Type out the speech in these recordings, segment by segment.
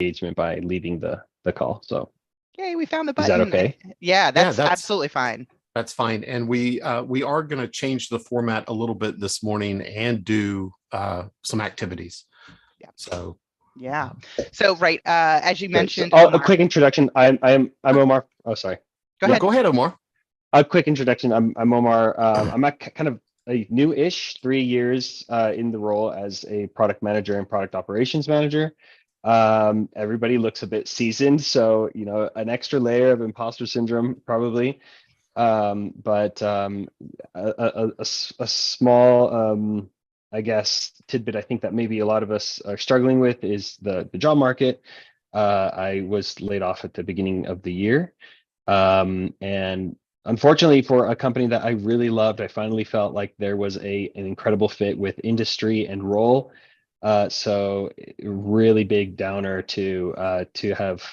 engagement by leaving the call. So Yay, we found the is that button. okay? Yeah, that's that's absolutely fine. That's fine. And we are going to change the format a little bit this morning and do some activities. Yeah. So yeah. So right, as you mentioned, So, Omar, a quick introduction. I'm Omar. Oh, sorry. go ahead. Go ahead, Omar. A quick introduction. I'm Omar. I'm kind of a new-ish, 3 years in the role as a product manager and product operations manager. Everybody looks a bit seasoned, so an extra layer of imposter syndrome probably. But a small, I guess, tidbit I think that maybe a lot of us are struggling with is the job market. I was laid off at the beginning of the year, and unfortunately for a company that I really loved, I finally felt like there was an incredible fit with industry and role. So really big downer to have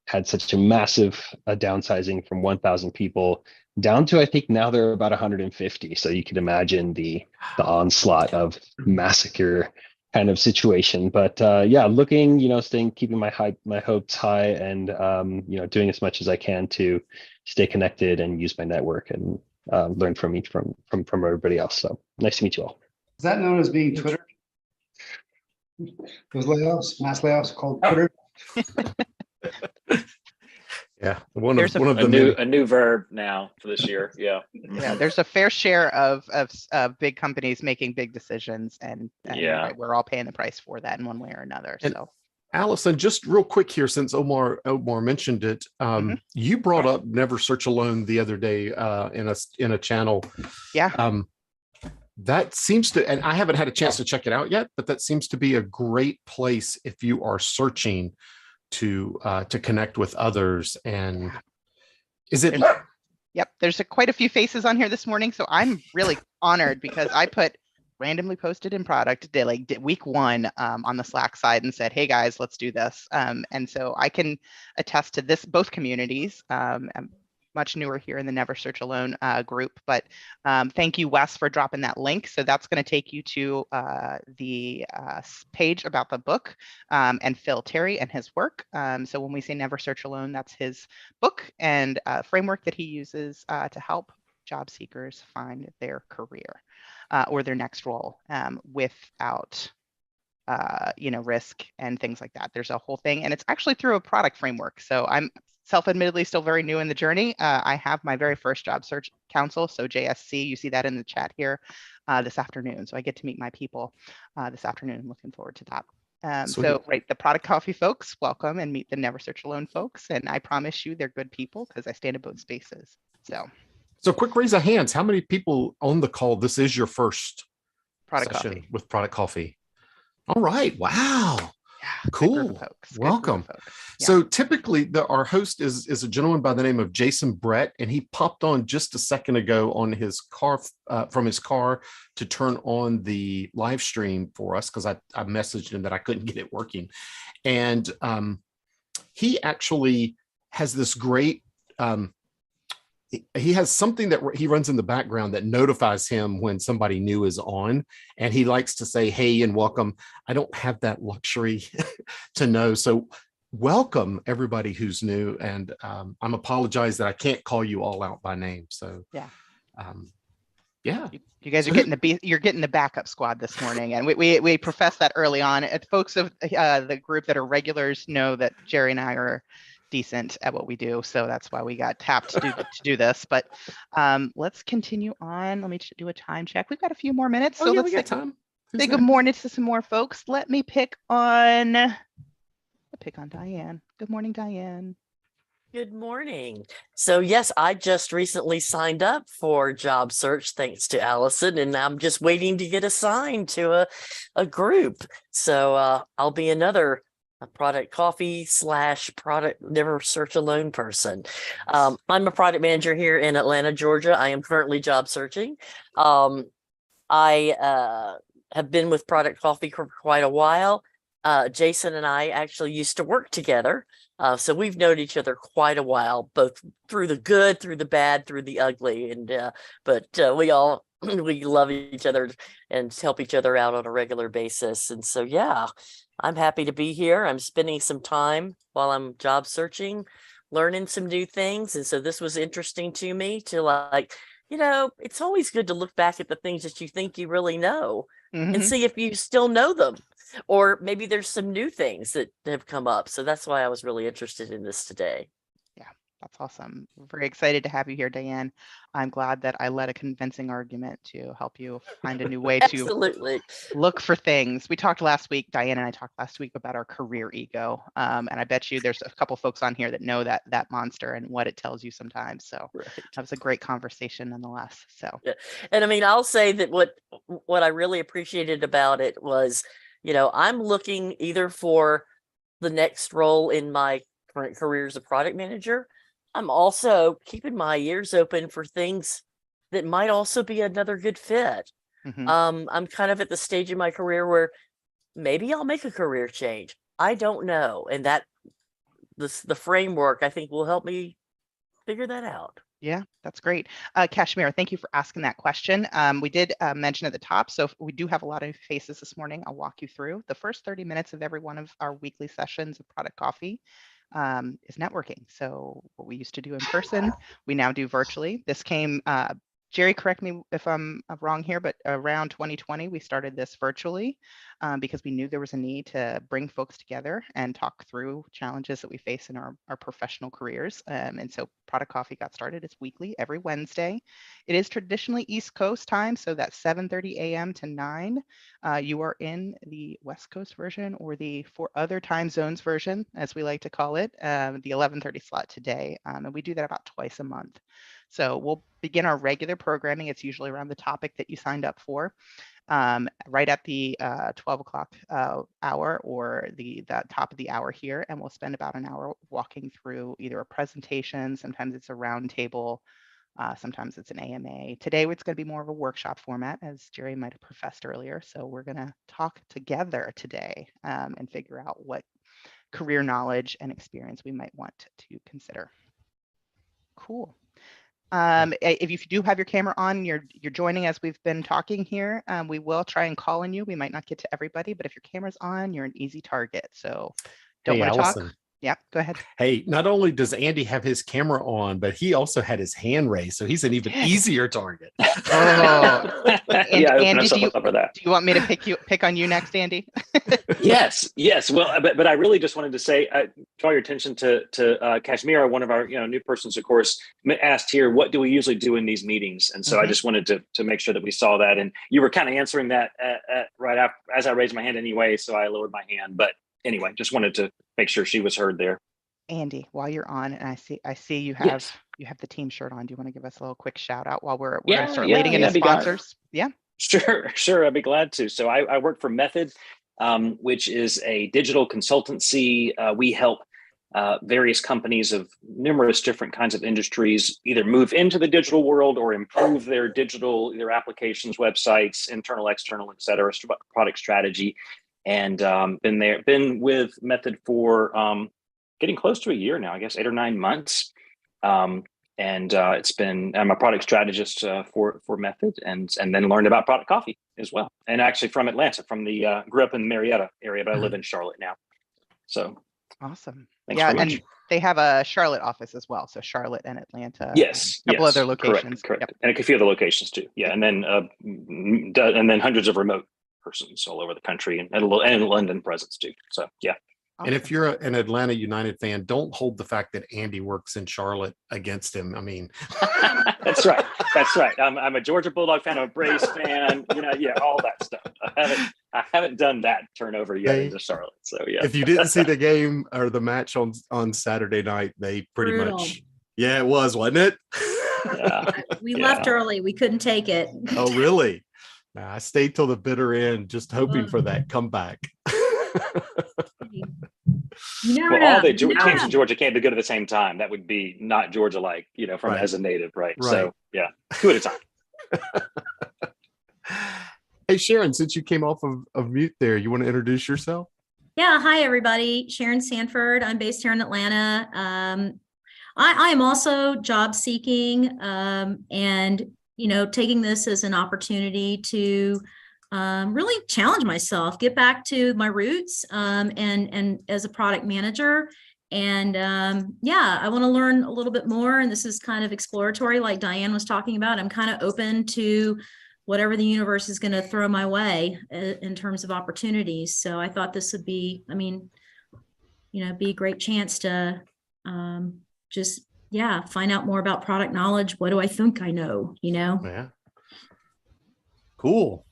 had such a massive downsizing from 1,000 people down to, I think now they're about 150. So you can imagine the onslaught of massacre kind of situation. But yeah, looking, keeping my hopes high, and doing as much as I can to stay connected and use my network and learn from everybody else. So nice to meet you all. Is that known as being Twitter? Those layoffs, mass layoffs, called Twitter. Yeah, one of a new verb now for this year. Yeah. Yeah, there's a fair share of big companies making big decisions, and yeah, right, we're all paying the price for that in one way or another. And so, Allison, just real quick here, since Omar mentioned it, you brought up Never Search Alone the other day in a channel. Yeah. That seems to, and I haven't had a chance to check it out yet, but that seems to be a great place if you are searching to connect with others. And is it? Yep, there's quite a few faces on here this morning, so I'm really honored because I randomly posted in product week 1 on the Slack side and said, hey guys, let's do this. And so I can attest to this, both communities. I'm much newer here in the Never Search Alone group, but thank you, Wes, for dropping that link. So that's going to take you to the page about the book, and Phil Terry and his work. So when we say Never Search Alone, that's his book and framework that he uses to help job seekers find their career or their next role without risk and things like that. There's a whole thing, and it's actually through a product framework. So I'm self-admittedly still very new in the journey. I have my very first job search council, so JSC, you see that in the chat here this afternoon. So I get to meet my people this afternoon. I'm looking forward to that. So right, the Product Coffee folks, welcome, and meet the Never Search Alone folks. And I promise you they're good people because I stand in both spaces. So quick raise of hands. How many people on the call, this is your first Product session Coffee with Product Coffee? All right. Wow. Yeah, cool. Welcome. Yeah. So typically our host is a gentleman by the name of Jason Brett, and he popped on just a second ago on his car from his car to turn on the live stream for us because I messaged him that I couldn't get it working. And he actually has this great he has something that he runs in the background that notifies him when somebody new is on, and he likes to say, hey, and welcome. I don't have that luxury to know. So welcome everybody who's new. And I'm apologize that I can't call you all out by name. So yeah. Yeah. You guys are you're getting the backup squad this morning. And we professed that early on. Folks of the group that are regulars know that Jerry and I are decent at what we do, so that's why we got tapped to do this. But let's continue on. Let me do a time check. We've got a few more minutes, so let's say good morning to some more folks. Let me pick on Diane. Good morning, Diane. Good morning. So yes, I just recently signed up for job search thanks to Allison, and I'm just waiting to get assigned to a group. So I'll be another Product Coffee / product Never Search Alone person. I'm a product manager here in Atlanta, Georgia. I am currently job searching. I have been with Product Coffee for quite a while. Jason and I actually used to work together. So we've known each other quite a while, both through the good, through the bad, through the ugly. And but we love each other and help each other out on a regular basis. And so, yeah, I'm happy to be here. I'm spending some time while I'm job searching, learning some new things. And so this was interesting to me to like, it's always good to look back at the things that you think you really know and Mhm. see if you still know them. Or maybe there's some new things that have come up. So that's why I was really interested in this today. Yeah, that's awesome. We're very excited to have you here, Diane. I'm glad that I led a convincing argument to help you find a new way to Absolutely. look for things. We talked last week, Diane and I talked last week about our career ego. And I bet you there's a couple folks on here that know that monster and what it tells you sometimes. So Right. that was a great conversation nonetheless. So Yeah. And I mean, I'll say that what I really appreciated about it was, I'm looking either for the next role in my current career as a product manager. I'm also keeping my ears open for things that might also be another good fit. mhm. I'm kind of at the stage in my career where maybe I'll make a career change. I don't know. And that the framework I think will help me figure that out. Yeah, that's great. Kashmir, thank you for asking that question. We did mention at the top, so we do have a lot of faces this morning. I'll walk you through. The first 30 minutes of every one of our weekly sessions of Product Coffee is networking. So what we used to do in person, we now do virtually. This came, Jerry, correct me if I'm wrong here, but around 2020, we started this virtually because we knew there was a need to bring folks together and talk through challenges that we face in our professional careers. And so Product Coffee got started. It's weekly, every Wednesday. It is traditionally East Coast time, so that's 7:30 a.m. to 9. You are in the West Coast version or the 4 other time zones version, as we like to call it, the 11:30 slot today. And we do that about twice a month. So we'll begin our regular programming. It's usually around the topic that you signed up for, right at the 12 o'clock hour or the top of the hour here. And we'll spend about an hour walking through either a presentation, sometimes it's a round table, sometimes it's an AMA. Today, it's going to be more of a workshop format, as Jerry might have professed earlier. So we're going to talk together today and figure out what career knowledge and experience we might want to consider. Cool. If you do have your camera on, you're joining as we've been talking here. We will try and call on you. We might not get to everybody, but if your camera's on, you're an easy target. So don't want to Allison. talk. Yeah, go ahead. Hey, not only does Andy have his camera on, but he also had his hand raised, so he's an even easier target. Oh, Yeah, open Andy, ourselves up for that. do you want me to pick on you next, Andy? Yes. Well, but I really just wanted to say, draw your attention to Kashmir, one of our new persons, of course, asked here, what do we usually do in these meetings? And so I just wanted to make sure that we saw that, and you were kind of answering that right after as I raised my hand anyway, so I lowered my hand. But anyway, just wanted to make sure she was heard there. Andy, while you're on, and I see you have Yes. you have the team shirt on. Do you want to give us a little quick shout out while we're Yeah, going to start yeah, leading in yeah, the be glad. sponsors? Yeah. Sure. I'd be glad to. So I work for Method, which is a digital consultancy. We help various companies of numerous different kinds of industries either move into the digital world or improve their digital, either applications, websites, internal, external, et cetera, product strategy. And been with Method for getting close to a year now, I guess 8 or 9 months. And I'm a product strategist for Method, and then learned about Product Coffee as well. And actually from Atlanta, grew up in the Marietta area, but I live in Charlotte now. So Awesome. thanks very much. And they have a Charlotte office as well. So Charlotte and Atlanta. Yes. A couple other locations. Correct. Yep. And a few other locations too. Yeah. And then hundreds of remote persons all over the country and London presence too. So yeah. Awesome. And if you're an Atlanta United fan, don't hold the fact that Andy works in Charlotte against him. I mean, That's right. I'm a Georgia Bulldog fan, I'm a Braves fan, all that stuff. I haven't done that turnover yet into Charlotte. So yeah. if you didn't see the game or the match on Saturday night, they pretty Brutal. much, yeah, it was, wasn't it? Yeah. We left early. We couldn't take it. Oh, really? Nah, I stayed till the bitter end, just hoping for that comeback. You never Well, know. all the You never teams know. in Georgia can't be good at the same time. That would be not Georgia-like, from Right. as a native, right? Right. So yeah, 2 at a time. Hey, Sharon, since you came off of mute there, you want to introduce yourself? Yeah. Hi, everybody. Sharon Sanford. I'm based here in Atlanta. I am also job seeking and, taking this as an opportunity to really challenge myself, get back to my roots, and as a product manager. And yeah, I want to learn a little bit more. And this is kind of exploratory, like Diane was talking about. I'm kind of open to whatever the universe is going to throw my way in terms of opportunities. So I thought this would be, I mean, be a great chance to just, yeah, find out more about product knowledge. What do I think I know, Yeah. Cool.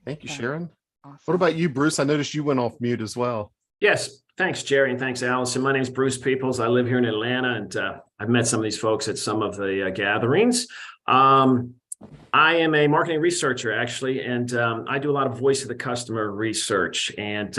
Thank you, Sharon. Awesome. What about you, Bruce? I noticed you went off mute as well. Yes, thanks, Jerry, and thanks, Allison. My name is Bruce Peoples. I live here in Atlanta, and I've met some of these folks at some of the gatherings. I am a marketing researcher, actually, and I do a lot of voice of the customer research. And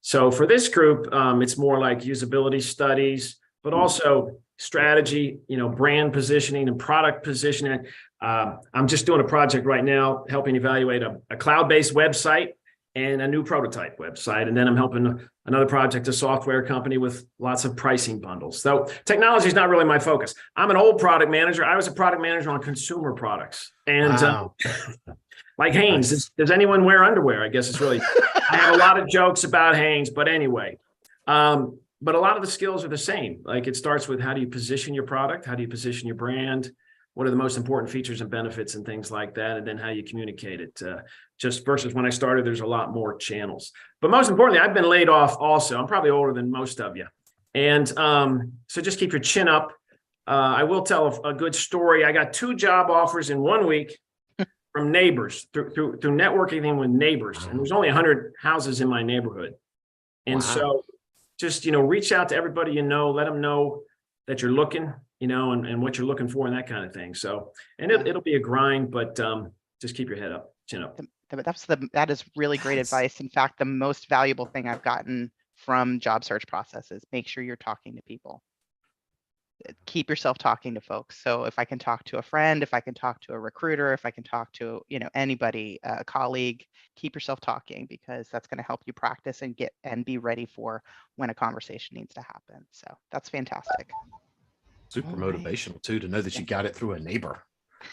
so for this group, it's more like usability studies, but also strategy, brand positioning and product positioning. I'm just doing a project right now, helping evaluate a cloud-based website and a new prototype website. And then I'm helping another project, a software company with lots of pricing bundles. So technology is not really my focus. I'm an old product manager. I was a product manager on consumer products. And Wow. like Hanes, does anyone wear underwear? I guess it's really, I have a lot of jokes about Hanes, but anyway. But a lot of the skills are the same. Like it starts with how do you position your product? How do you position your brand? What are the most important features and benefits and things like that? And then how you communicate it. Just versus when I started, there's a lot more channels. But most importantly, I've been laid off also. I'm probably older than most of you. And so just keep your chin up. I will tell a good story. I got 2 job offers in 1 week from neighbors through networking with neighbors. And there's only 100 houses in my neighborhood. And Wow. so just, reach out to everybody, let them know that you're looking, and what you're looking for and that kind of thing. So, and it'll be a grind, but just keep your head up, chin up. That is really great advice. In fact, the most valuable thing I've gotten from job search processes, make sure you're talking to people. Keep yourself talking to folks. So if I can talk to a friend, if I can talk to a recruiter, if I can talk to, anybody, a colleague, keep yourself talking, because that's going to help you practice and be ready for when a conversation needs to happen. So that's fantastic. Super All right. motivational too, to know that you got it through a neighbor.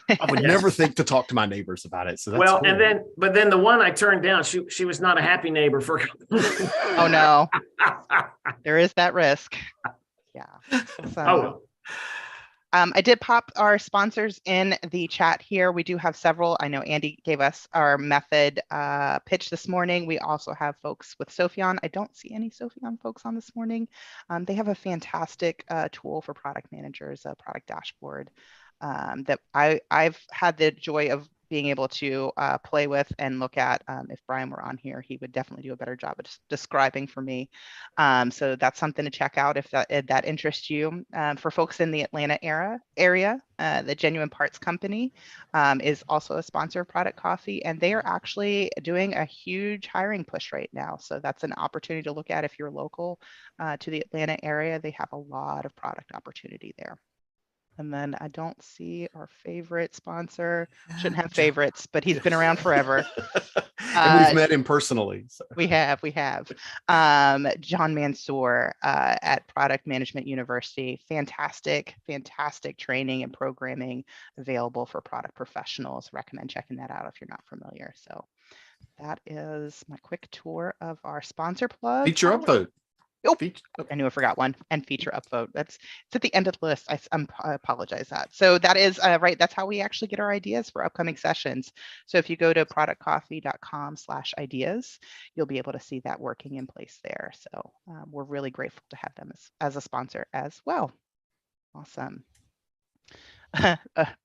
I would never think to talk to my neighbors about it. So that's Well, cool. but then the one I turned down, she was not a happy neighbor for. Oh no, there is that risk. Yeah. So, Oh, I did pop our sponsors in the chat here. We do have several. I know Andy gave us our method pitch this morning. We also have folks with Sophion. I don't see any Sophion folks on this morning. They have a fantastic tool for product managers, a product dashboard that I've had the joy of being able to play with and look at. If Brian were on here, he would definitely do a better job of describing for me. So that's something to check out if that interests you. For folks in the Atlanta area, the Genuine Parts Company is also a sponsor of Product Coffee, and they are actually doing a huge hiring push right now. So that's an opportunity to look at if you're local to the Atlanta area. They have a lot of product opportunity there. And then I don't see our favorite sponsor. Shouldn't have favorites, but he's been around forever. And we've met him personally. So. We have. John Mansour at Product Management University. Fantastic training and programming available for product professionals. Recommend checking that out if you're not familiar. So that is my quick tour of our sponsor plug. Feature upvote. Oh, I knew I forgot one. And feature upvote. It's at the end of the list. I apologize that. So that is right. That's how we actually get our ideas for upcoming sessions. So if you go to productcoffee.com/ideas, you'll be able to see that working in place there. So we're really grateful to have them as a sponsor as well. Awesome.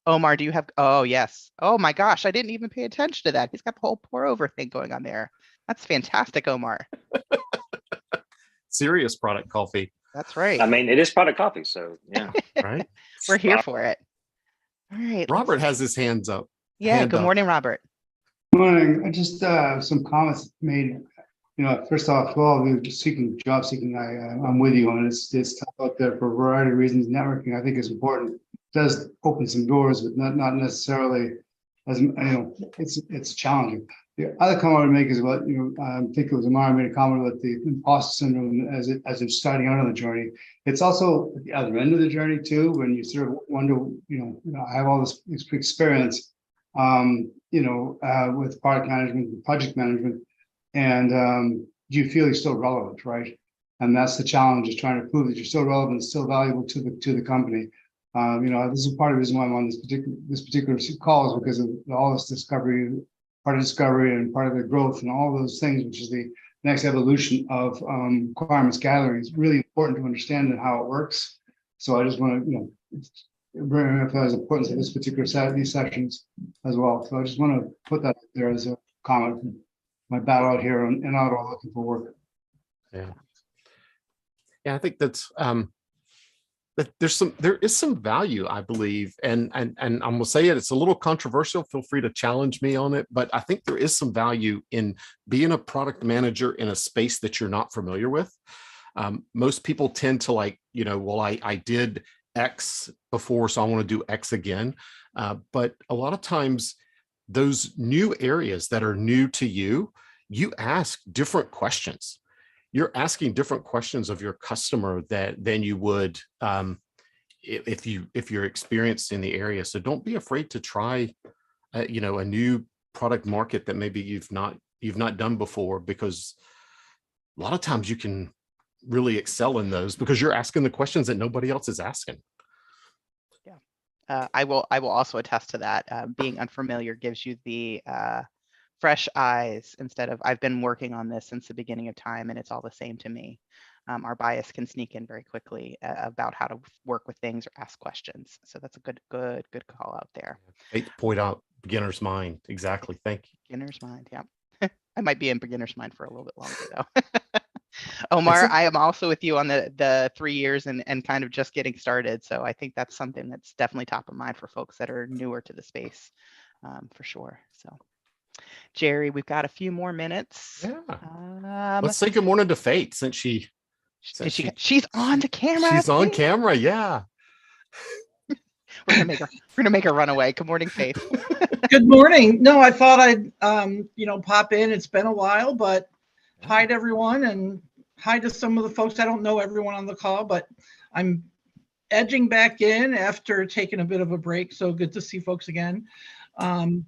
Omar, do you have? Oh, yes. Oh my gosh. I didn't even pay attention to that. He's got the whole pour over thing going on there. That's fantastic, Omar. Serious product coffee. That's right. I mean, it is product coffee, so yeah. Right. We're here for it. All right. Robert has his hands up. Yeah. Good morning, Robert. Good morning. I just some comments made. First off, well, job seeking, I'm with you on it. It's tough out there for a variety of reasons. Networking, I think, is important. It does open some doors, but not necessarily as it's challenging. The other comment I would make is about, I think it was Amara made a comment about the imposter syndrome as they're starting out on the journey. It's also at the other end of the journey too, when you sort of wonder, I have all this experience. with product management and project management, and do you feel you're still relevant, right? And that's the challenge, is trying to prove that you're still relevant, still valuable to the company. This is part of the reason why I'm on this particular call, is because of all this discovery, part of discovery and part of the growth and all those things, which is the next evolution of requirements gathering. It's really important to understand how it works. So I just want to, emphasize the importance of this particular these sessions as well. So I just want to put that there as a comment. My battle out here and Ottawa looking for work. Yeah, I think that's that there is some value, I believe, and I'm gonna say it's a little controversial. Feel free to challenge me on it, but I think there is some value in being a product manager in a space that you're not familiar with. Most people tend to well, I did X before, so I want to do X again. But a lot of times, those new areas that are new to you, you ask different questions. You're asking different questions of your customer than you would if you're experienced in the area. So don't be afraid to try, a new product market that maybe you've not done before, because a lot of times you can really excel in those because you're asking the questions that nobody else is asking. Yeah, I will also attest to that. Being unfamiliar gives you the fresh eyes instead of, I've been working on this since the beginning of time and it's all the same to me. Our bias can sneak in very quickly about how to work with things or ask questions. So that's a good call out there. Point out beginner's mind. Exactly. Thank you. Beginner's mind. Yeah. I might be in beginner's mind for a little bit longer though. Omar, I am also with you on the 3 years and kind of just getting started. So I think that's something that's definitely top of mind for folks that are newer to the space, for sure. So Jerry, we've got a few more minutes. Yeah. Let's say good morning to Faith, since she's on the camera. She's on camera. Yeah. We're gonna make her run away. Good morning, Faith. Good morning. No, I thought I'd pop in. It's been a while, but hi to everyone, and hi to some of the folks. I don't know everyone on the call, but I'm edging back in after taking a bit of a break. So good to see folks again. I'm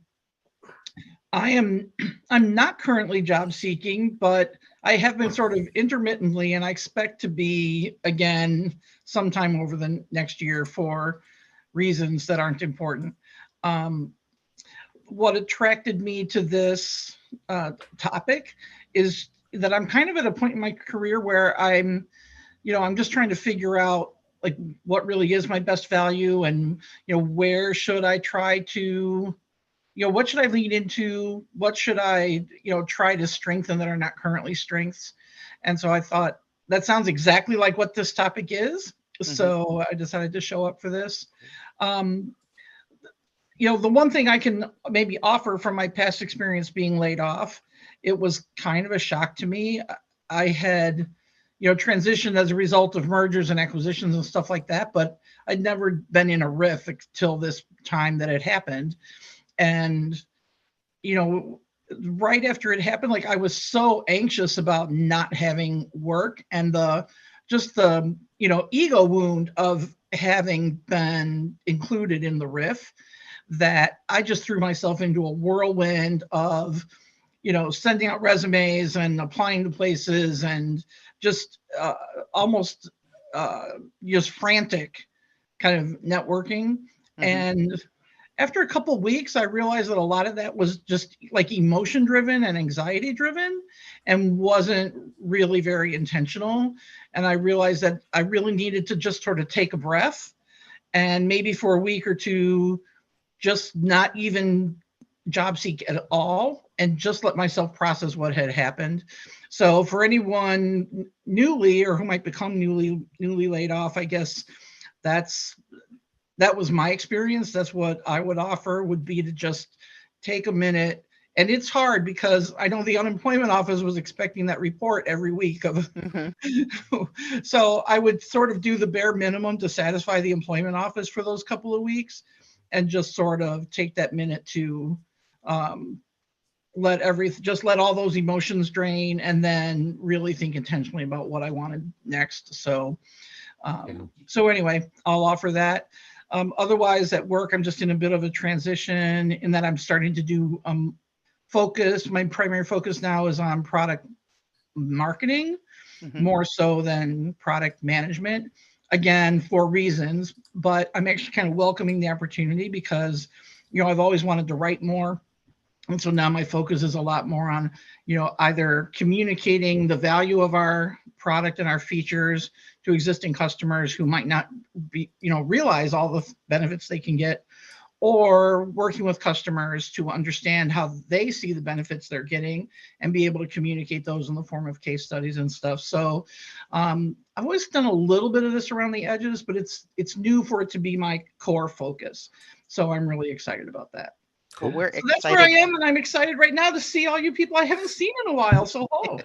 not currently job seeking, but I have been sort of intermittently, and I expect to be again sometime over the next year for reasons that aren't important. What attracted me to this topic is that I'm kind of at a point in my career where I'm just trying to figure out like what really is my best value, and where should I try to what should I lean into? What should I, try to strengthen that are not currently strengths? And so I thought that sounds exactly like what this topic is. Mm-hmm. So I decided to show up for this. The one thing I can maybe offer from my past experience being laid off, it was kind of a shock to me. I had, transitioned as a result of mergers and acquisitions and stuff like that, but I'd never been in a RIF until this time that it happened. And, right after it happened, like I was so anxious about not having work, and the ego wound of having been included in the RIF, that I just threw myself into a whirlwind of, sending out resumes and applying to places, and just almost just frantic kind of networking. Mm-hmm. And after a couple of weeks, I realized that a lot of that was just like emotion driven and anxiety driven, and wasn't really very intentional. And I realized that I really needed to just sort of take a breath, and maybe for a week or two, just not even job seek at all, and just let myself process what had happened. So for anyone newly, or who might become newly laid off, I guess that was my experience. That's what I would offer, would be to just take a minute. And it's hard because I know the unemployment office was expecting that report every week of, mm-hmm. So I would sort of do the bare minimum to satisfy the employment office for those couple of weeks, and just sort of take that minute to let all those emotions drain, and then really think intentionally about what I wanted next. So, so anyway, I'll offer that. Otherwise, at work, I'm just in a bit of a transition in that I'm starting to do focus. My primary focus now is on product marketing, more so than product management. Again, for reasons, but I'm actually kind of welcoming the opportunity because, I've always wanted to write more. And so now my focus is a lot more on, either communicating the value of our product and our features to existing customers who might not be, realize all the benefits they can get, or working with customers to understand how they see the benefits they're getting and be able to communicate those in the form of case studies and stuff. So I've always done a little bit of this around the edges, but it's new for it to be my core focus. So I'm really excited about that. Cool. We're So excited. that's where I am, and I'm excited right now to see all you people I haven't seen in a while. So hello.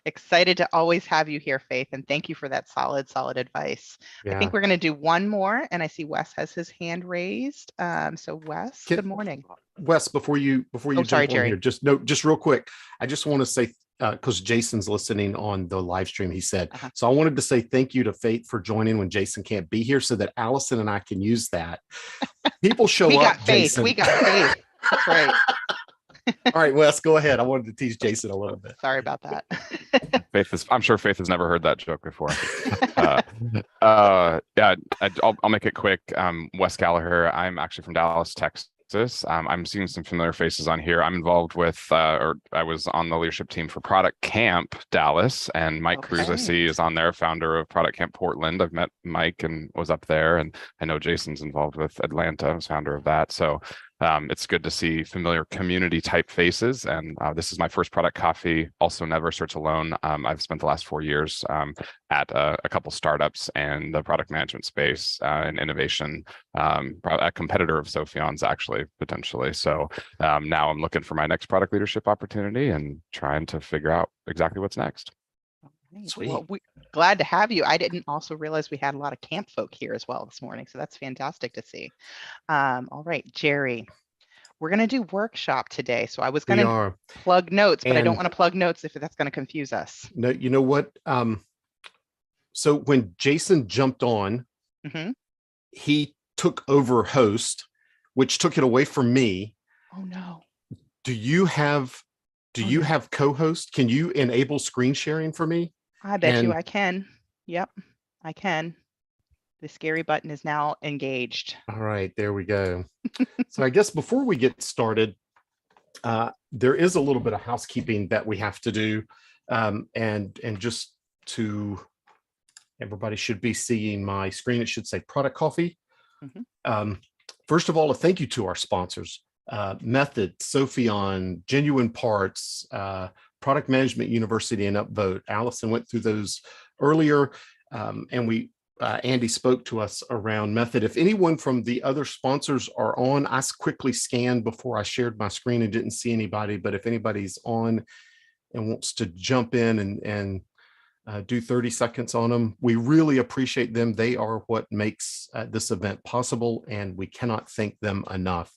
Excited to always have you here, Faith, and thank you for that solid advice. I think we're going to do one more, and I see Wes has his hand raised. So Wes, good morning. Wes, before you jump sorry, on Jerry. here, just real quick, I just want to say, because Jason's listening on the live stream, he said, so I wanted to say thank you to Faith for joining when Jason can't be here so that Allison and I can use that. People show we up, got Faith. Jason. We got Faith. That's right. All right, Wes, go ahead. I wanted to tease Jason a little bit. Sorry about that. I'm sure Faith has never heard that joke before. I'll make it quick. Wes Gallagher. I'm actually from Dallas, Texas. I'm seeing some familiar faces on here. I'm involved with, or I was on the leadership team for Product Camp Dallas, and Mike Cruz, I see, is on there, founder of Product Camp Portland. I've met Mike and was up there, and I know Jason's involved with Atlanta, was founder of that. So it's good to see familiar community type faces. And this is my first Product Coffee, also Never Search Alone. I've spent the last 4 years at a couple startups and the product management space and innovation, a competitor of Sophion's actually, potentially. So now I'm looking for my next product leadership opportunity and trying to figure out exactly what's next. Sweet. Well, we're glad to have you. I didn't also realize we had a lot of camp folk here as well this morning, so that's fantastic to see. All right, Jerry, we're going to do workshop today. So I was going to plug notes, but I don't want to plug notes if that's going to confuse us. No, you know what? So when Jason jumped on, he took over host, which took it away from me. Oh no. Do you have co-host? Can you enable screen sharing for me? I bet you I can. Yep, I can. The scary button is now engaged. All right, there we go. So I guess before we get started, there is a little bit of housekeeping that we have to do. And just to, everybody should be seeing my screen. It should say Product Coffee. First of all, a thank you to our sponsors. Method, Sophion, Genuine Parts, Product Management University, and Upvote. Allison went through those earlier, and Andy spoke to us around Method. If anyone from the other sponsors are on, I quickly scanned before I shared my screen and didn't see anybody, but if anybody's on and wants to jump in and do 30 seconds on them, we really appreciate them. They are what makes this event possible, and we cannot thank them enough.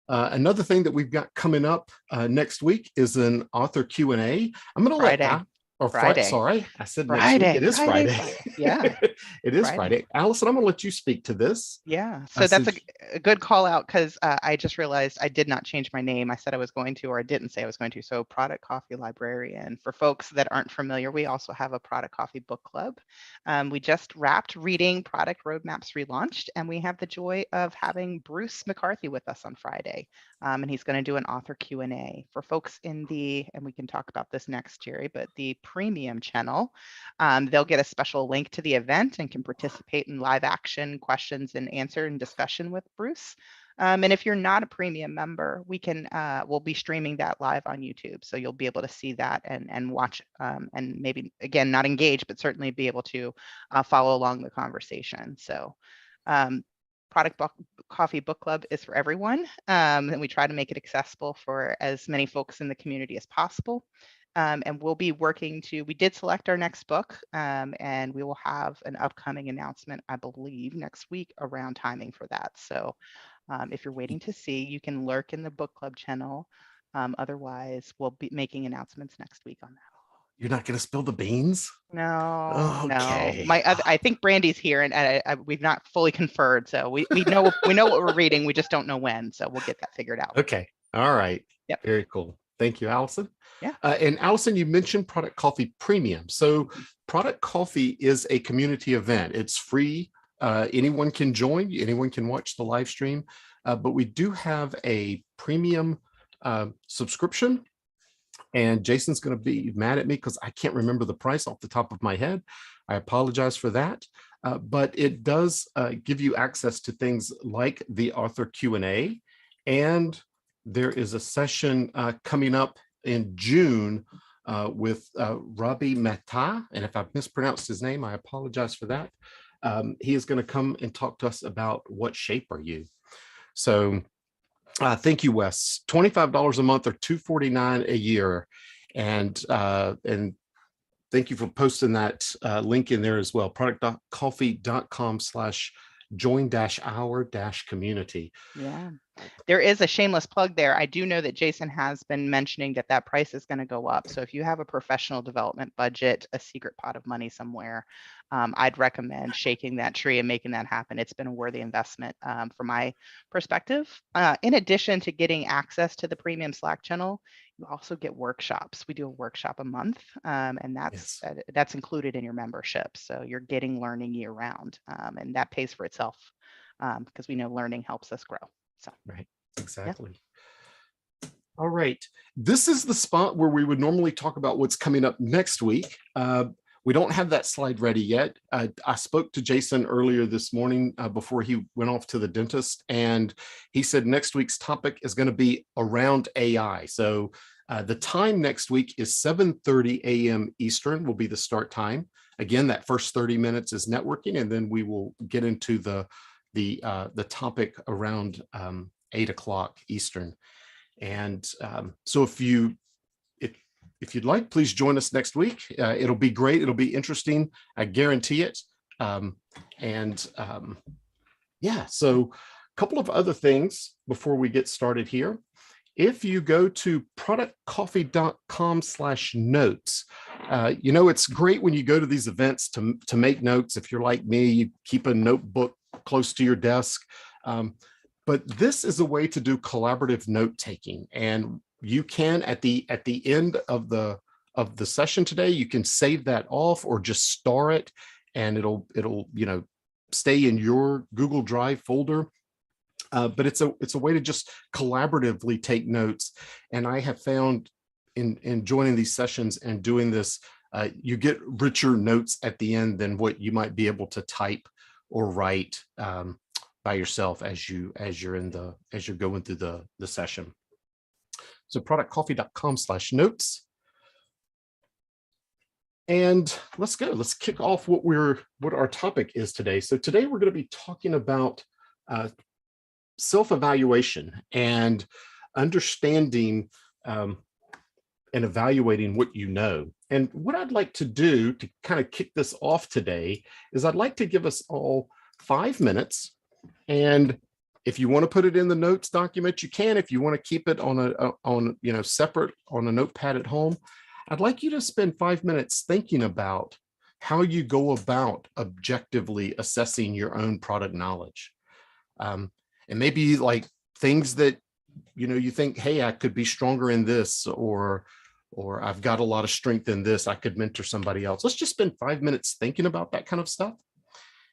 Another thing that we've got coming up next week is an author Q&A. I'm going to let Friday. Sorry, I said Friday. Next week. It is Friday. Yeah, it is Friday. Allison, I'm going to let you speak to this. Yeah, so that's a good call out because I just realized I did not change my name. I said I was going to, or I didn't say I was going to. So Product Coffee Librarian. For folks that aren't familiar, we also have a Product Coffee book club. We just wrapped reading Product Roadmaps Relaunched, and we have the joy of having Bruce McCarthy with us on Friday. And he's going to do an author Q&A for folks in the, and we can talk about this next, Jerry, but the premium channel. They'll get a special link to the event and can participate in live action questions and answer and discussion with Bruce. And if you're not a premium member, we'll be streaming that live on YouTube. So you'll be able to see that and watch and maybe, again, not engage, but certainly be able to follow along the conversation. So Product Coffee Book Club is for everyone. And we try to make it accessible for as many folks in the community as possible. And we'll be working we did select our next book, and we will have an upcoming announcement, I believe, next week around timing for that. So if you're waiting to see, you can lurk in the book club channel. Otherwise, we'll be making announcements next week on that. You're not going to spill the beans? No, Okay. no. I think Brandy's here, and we've not fully conferred, so we know what we're reading. We just don't know when, so we'll get that figured out. Okay. All right. Yep. Very cool. Thank you, Allison. Yeah. And Allison, you mentioned Product Coffee Premium. So Product Coffee is a community event. It's free. Anyone can join. Anyone can watch the live stream. But we do have a premium subscription. And Jason's going to be mad at me because I can't remember the price off the top of my head. I apologize for that. But it does give you access to things like the author Q&A. And there is a session coming up in June with Rabi Mehta. And if I've mispronounced his name, I apologize for that. He is going to come and talk to us about what shape are you. So thank you, Wes. $25 a month or $249 a year. And thank you for posting that link in there as well. product.coffee.com/join-our-community. Yeah, there is a shameless plug there. I do know that Jason has been mentioning that price is going to go up. So if you have a professional development budget, a secret pot of money somewhere, I'd recommend shaking that tree and making that happen. It's been a worthy investment from my perspective. In addition to getting access to the premium Slack channel, you also get workshops. We do a workshop a month, and that's included in your membership. So you're getting learning year round, and that pays for itself because we know learning helps us grow. So right, exactly. Yeah. All right, this is the spot where we would normally talk about what's coming up next week. We don't have that slide ready yet. I spoke to Jason earlier this morning before he went off to the dentist, and he said next week's topic is going to be around AI. So the time next week is 7:30 a.m. Eastern will be the start time. Again, that first 30 minutes is networking, and then we will get into the topic around 8 o'clock Eastern. And so if you'd like, please join us next week. It'll be great. It'll be interesting. I guarantee it. Yeah, so a couple of other things before we get started here. If you go to productcoffee.com/notes, it's great when you go to these events to make notes. If you're like me, you keep a notebook close to your desk. But this is a way to do collaborative note taking, and you can at the end of the session today, you can save that off or just star it, and it'll stay in your Google Drive folder. But it's a way to just collaboratively take notes. And I have found in joining these sessions and doing this, you get richer notes at the end than what you might be able to type or write by yourself as you're going through the session. So productcoffee.com/notes. And let's go. Let's kick off what our topic is today. So today we're going to be talking about self-evaluation and understanding and evaluating what you know. And what I'd like to do to kind of kick this off today is I'd like to give us all 5 minutes. And if you want to put it in the notes document, you can. If you want to keep it separate on a notepad at home, I'd like you to spend 5 minutes thinking about how you go about objectively assessing your own product knowledge. And maybe like things that, you think, hey, I could be stronger in this, or I've got a lot of strength in this. I could mentor somebody else. Let's just spend 5 minutes thinking about that kind of stuff.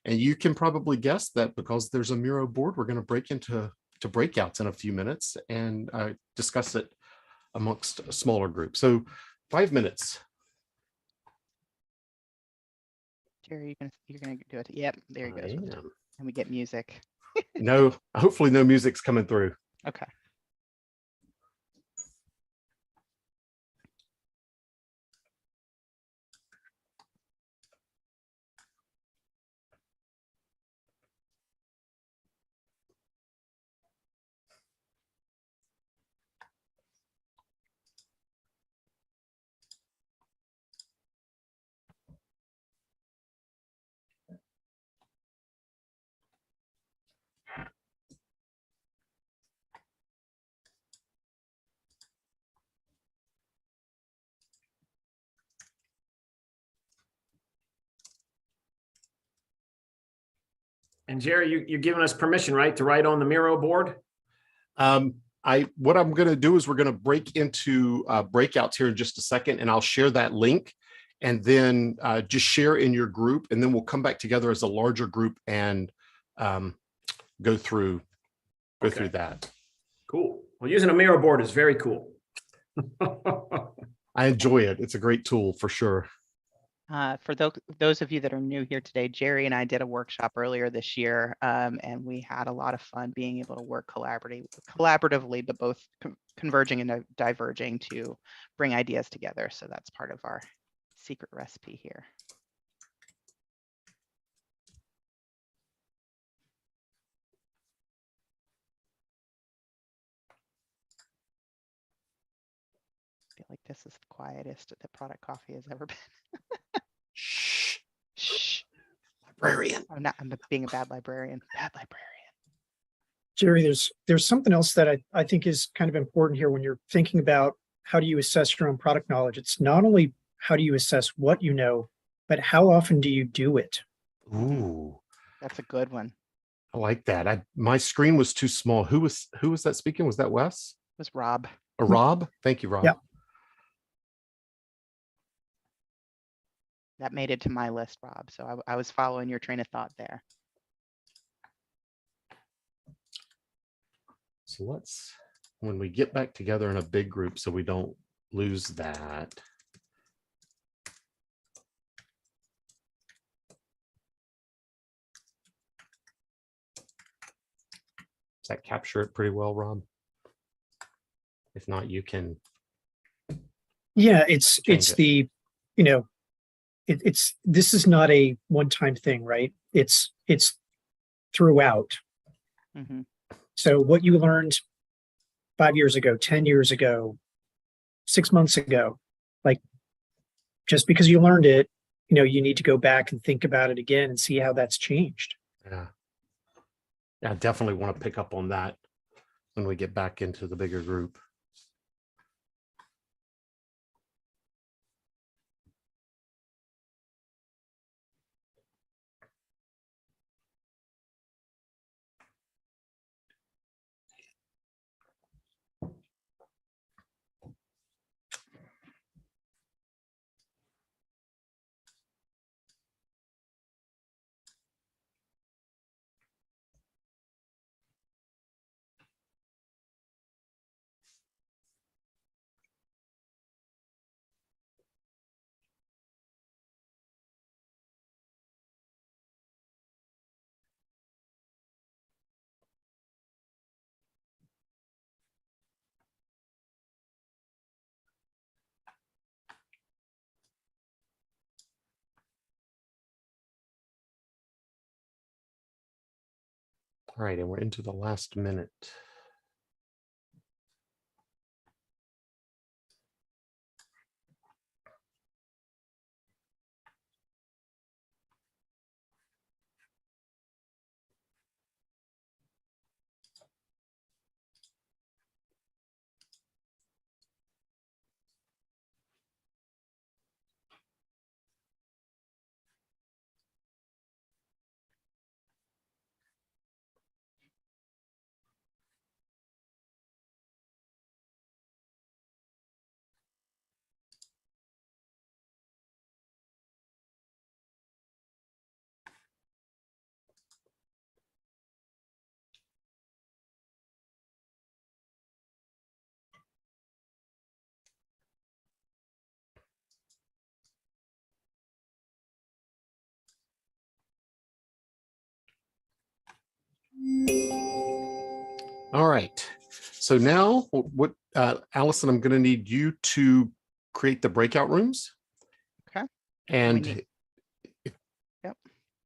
And you can probably guess that because there's a Miro board, we're going to break into breakouts in a few minutes and discuss it amongst a smaller group. So 5 minutes. Jerry, you're gonna do it. Yep, there he goes. And we get music. No, hopefully no music's coming through. Okay. And Jerry, you're giving us permission, right, to write on the Miro board? What I'm going to do is we're going to break into breakouts here in just a second, and I'll share that link, and then just share in your group, and then we'll come back together as a larger group and go through that. Cool. Well, using a Miro board is very cool. I enjoy it. It's a great tool for sure. For those of you that are new here today, Jerry and I did a workshop earlier this year, and we had a lot of fun being able to work collaboratively, but both converging and diverging to bring ideas together. So that's part of our secret recipe here. I feel like this is the quietest that Product Coffee has ever been. Shh. Shh. Librarian. I'm being a bad librarian. Bad librarian. Jerry, there's something else that I think is kind of important here when you're thinking about how do you assess your own product knowledge. It's not only how do you assess what you know, but how often do you do it? Ooh, That's a good one. I like that. My screen was too small. Who was that speaking? Was that Wes? It was Rob. Rob? Thank you, Rob. Yeah. That made it to my list, Rob. So I was following your train of thought there. So when we get back together in a big group, so we don't lose that. Does that capture it pretty well, Rob? If not, you can. Yeah, it's change it. the, you know, this is not a one-time thing, right? It's throughout. Mhm. So what you learned 5 years ago, 10 years ago, 6 months ago, like just because you learned it, you know, you need to go back and think about it again and see how that's changed. Yeah. I definitely want to pick up on that when we get back into the bigger group. All right, and we're into the last minute. All right. So now what, Allison, I'm going to need you to create the breakout rooms. Okay. And Yep.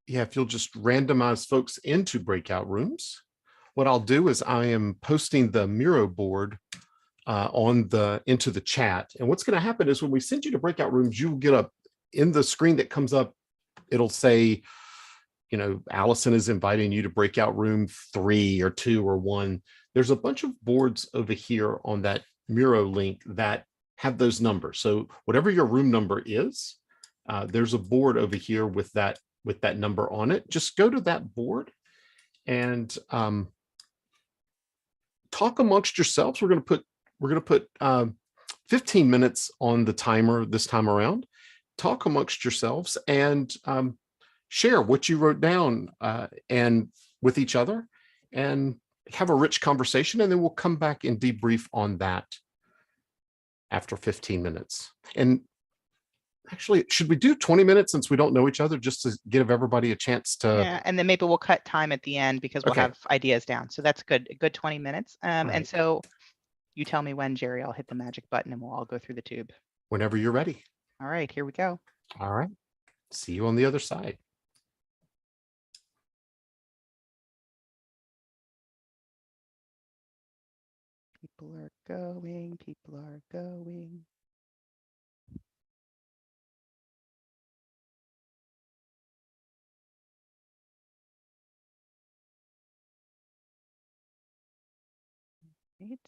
Yeah, if you'll just randomize folks into breakout rooms. What I'll do is I am posting the Miro board into the chat. And what's going to happen is when we send you to breakout rooms, you will get up in the screen that comes up. It'll say, you know, Allison is inviting you to breakout room 3 or 2 or 1. There's a bunch of boards over here on that Miro link that have those numbers. So whatever your room number is, there's a board over here with that number on it. Just go to that board and talk amongst yourselves. We're going to put 15 minutes on the timer this time around. Talk amongst yourselves and share what you wrote down and with each other, and have a rich conversation. And then we'll come back and debrief on that after 15 minutes. And actually, should we do 20 minutes since we don't know each other, just to give everybody a chance to? Yeah, and then maybe we'll cut time at the end because we'll Okay. have ideas down. So that's good. A good 20 minutes. And Right. so you tell me when, Jerry. I'll hit the magic button and we'll all go through the tube. Whenever you're ready. All right, here we go. All right. See you on the other side. People are going. People are going. Right.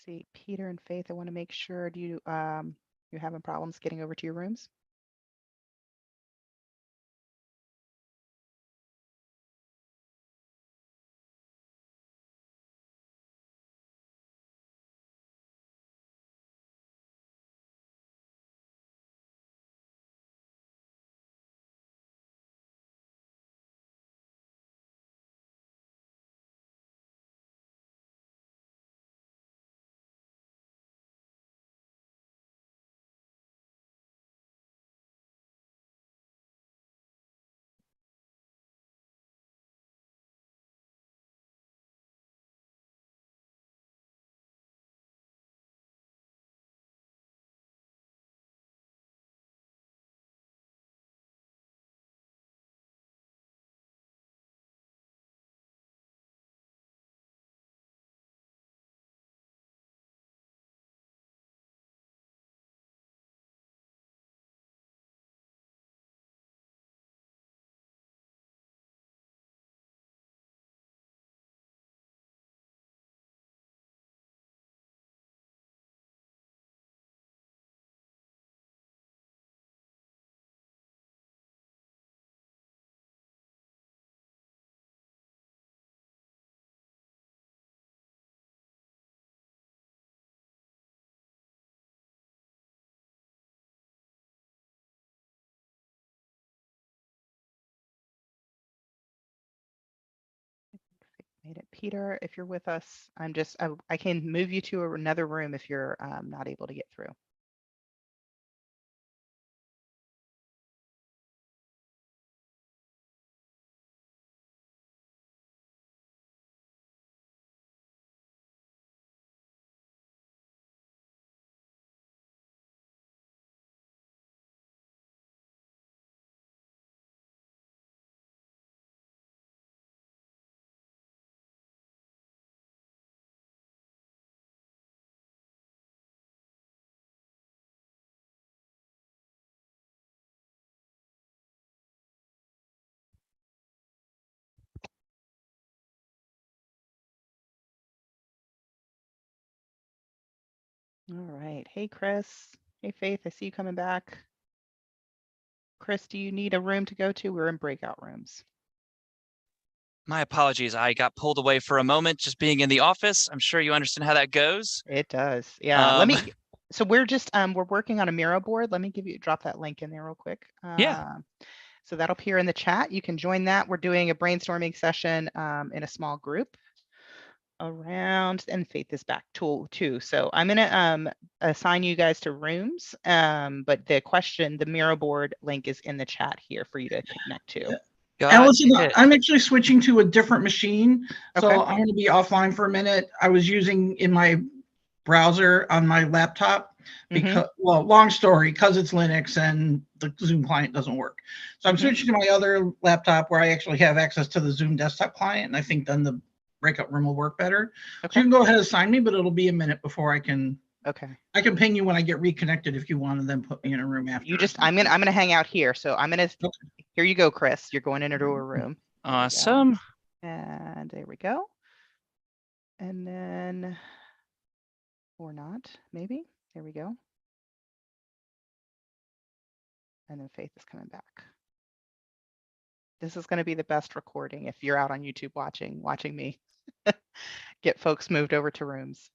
See, Peter and Faith, I want to make sure, do you you're having problems getting over to your rooms? Made it. Peter, if you're with us, I can move you to another room if you're not able to get through. All right. Hey, Chris. Hey, Faith. I see you coming back. Chris, do you need a room to go to? We're in breakout rooms. My apologies. I got pulled away for a moment just being in the office. I'm sure you understand how that goes. It does. Yeah. So we're just we're working on a Miro board. Let me drop that link in there real quick. Yeah. So that'll appear in the chat. You can join that. We're doing a brainstorming session in a small group around, and Faith is back too. So I'm gonna assign you guys to rooms. But the Miro board link is in the chat here for you to connect to. Allison, I'm actually switching to a different machine, so Okay. I'm going to be offline for a minute. I was using in my browser on my laptop because, well, long story, because it's Linux and the Zoom client doesn't work. So I'm switching to my other laptop where I actually have access to the Zoom desktop client, and I think then the breakout room will work better. Okay. So you can go ahead and assign me, but it'll be a minute before I can. Okay. I can ping you when I get reconnected if you want, and then put me in a room after. I'm gonna hang out here. So I'm gonna. Okay. Here you go, Chris. You're going into a room. Awesome. And there we go. And then, or not, maybe. There we go. And then Faith is coming back. This is going to be the best recording if you're out on YouTube watching me get folks moved over to rooms.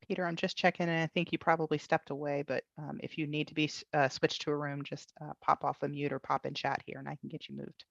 Peter, I'm just checking, and I think you probably stepped away, but if you need to be switched to a room, just pop off a mute or pop in chat here, and I can get you moved.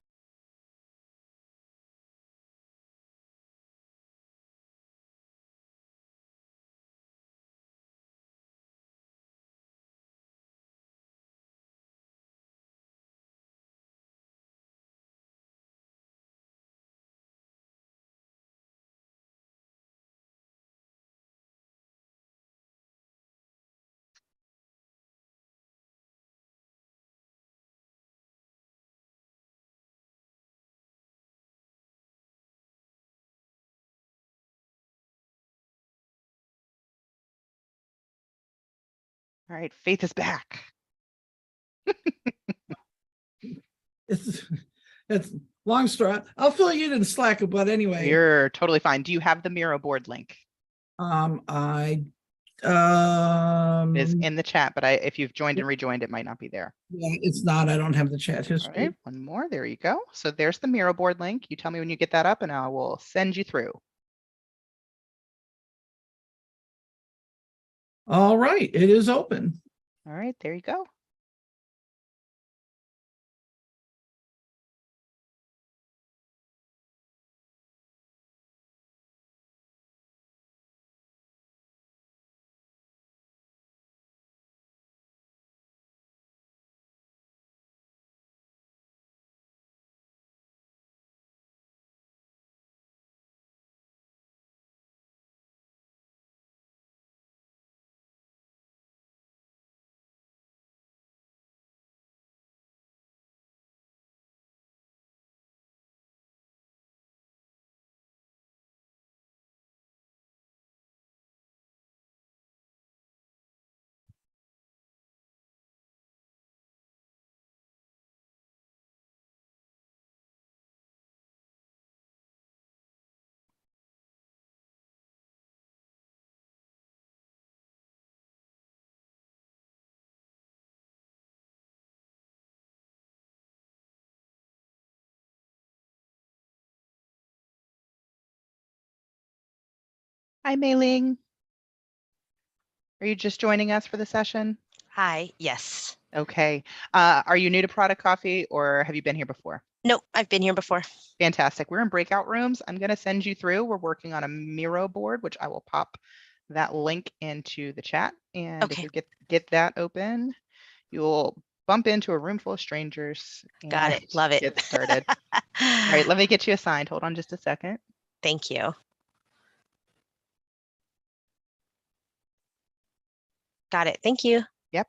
All right, Faith is back. It's it's long story. I'll fill you in in Slack, but anyway. You're totally fine. Do you have the Miro board link? I It is um in the chat, but if you've joined and rejoined, it might not be there. yeah, it's not. I don't have the chat All history. right, one more. There you go. So there's the Miro board link. You tell me when you get that up, and I will send you through. All right, it is open. All right, there you go. Hi, Mei Ling. Are you just joining us for the session? Hi, yes. Okay. Are you new to Product Coffee, or have you been here before? Nope, I've been here before. Fantastic. We're in breakout rooms. I'm going to send you through. We're working on a Miro board, which I will pop that link into the chat. And Okay. if you get that open, you'll bump into a room full of strangers. Got it. Love it. Get started. All right, let me get you assigned. Hold on just a second. Thank you. Got it. Thank you. Yep.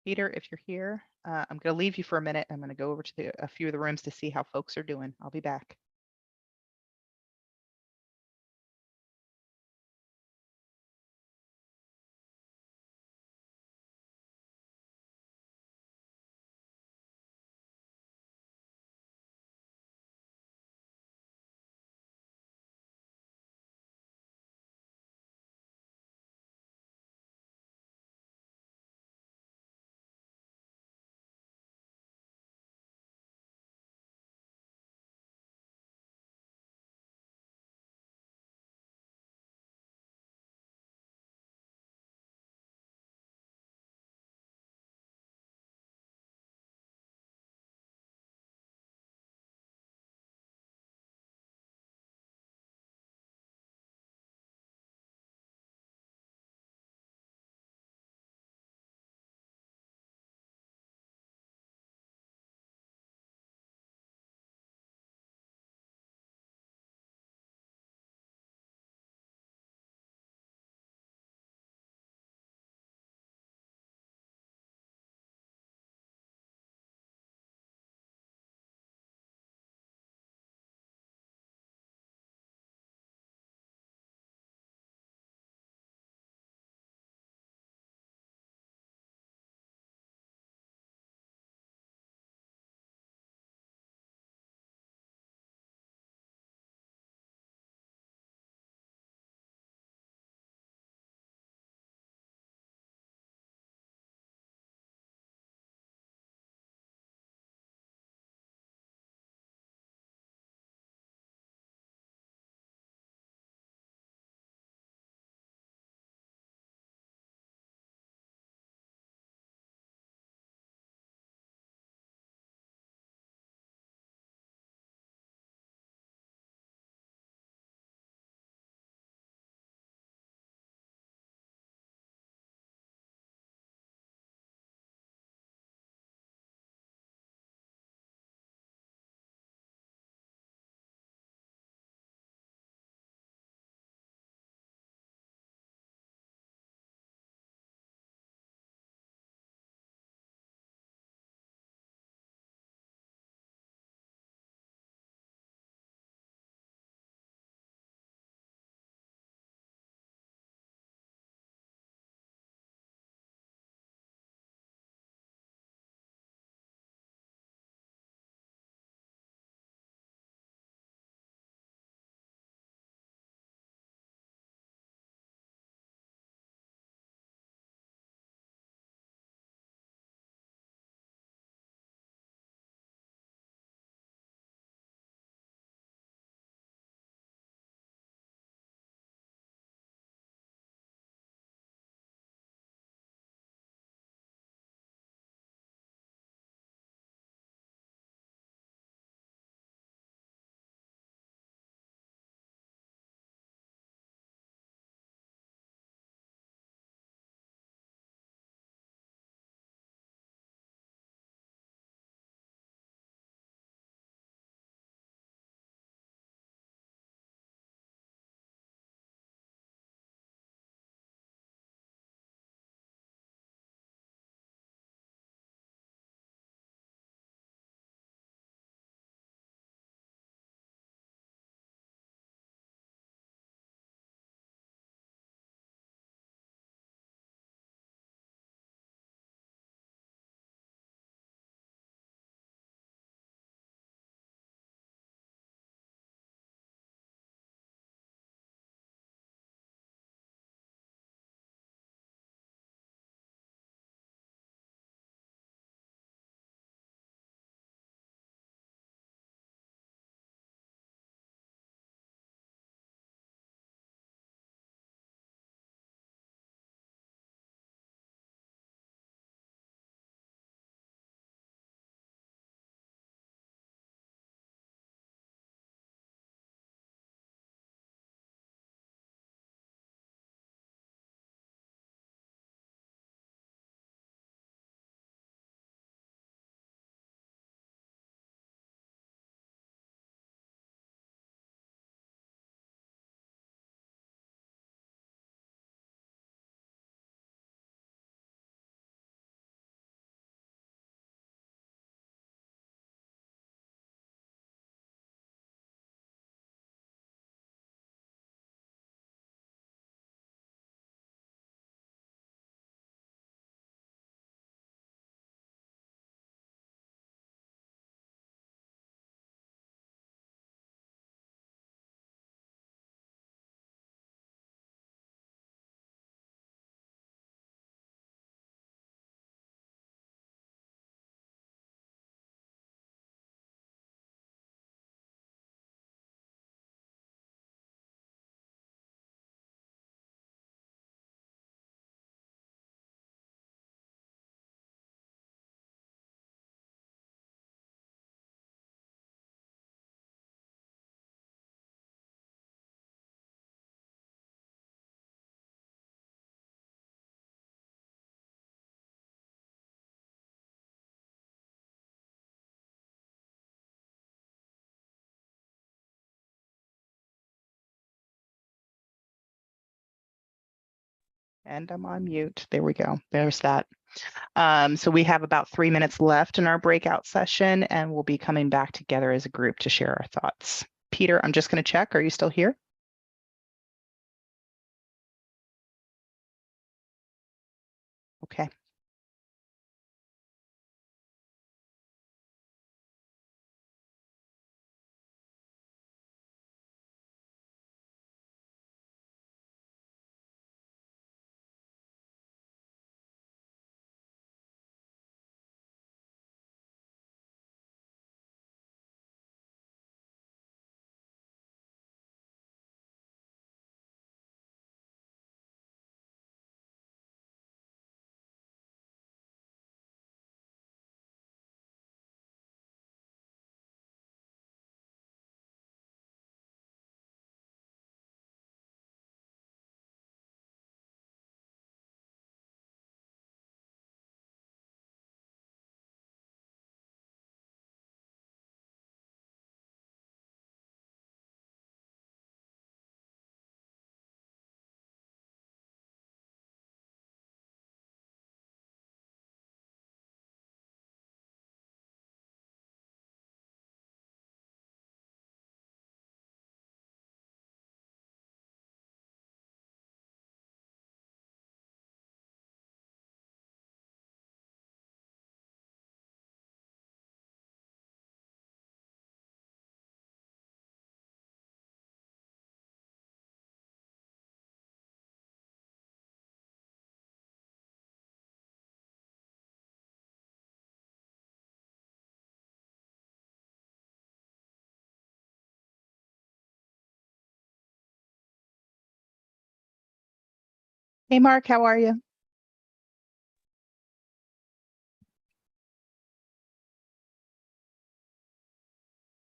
Peter, if you're here, I'm going to leave you for a minute. I'm going to go over to a few of the rooms to see how folks are doing. I'll be back. And I'm on mute. There we go. There's that. So we have about 3 minutes left in our breakout session, and we'll be coming back together as a group to share our thoughts. Peter, I'm just going to check. Are you still here? Okay. Hey, Mark, how are you?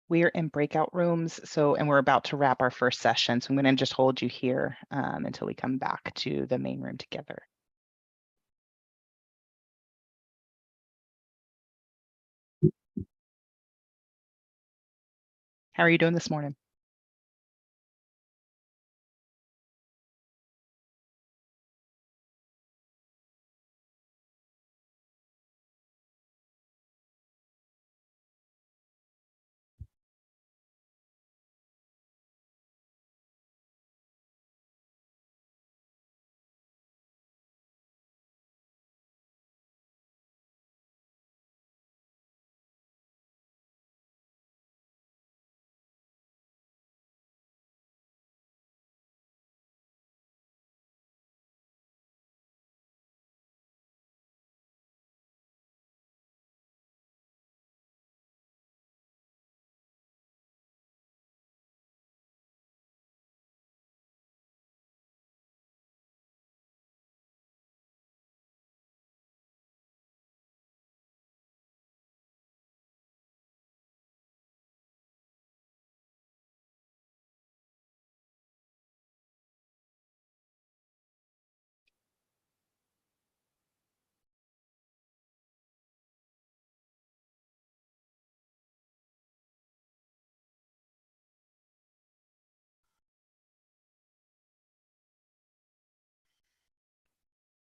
We're in breakout rooms, and we're about to wrap our first session. So I'm going to just hold you here until we come back to the main room together. How are you doing this morning?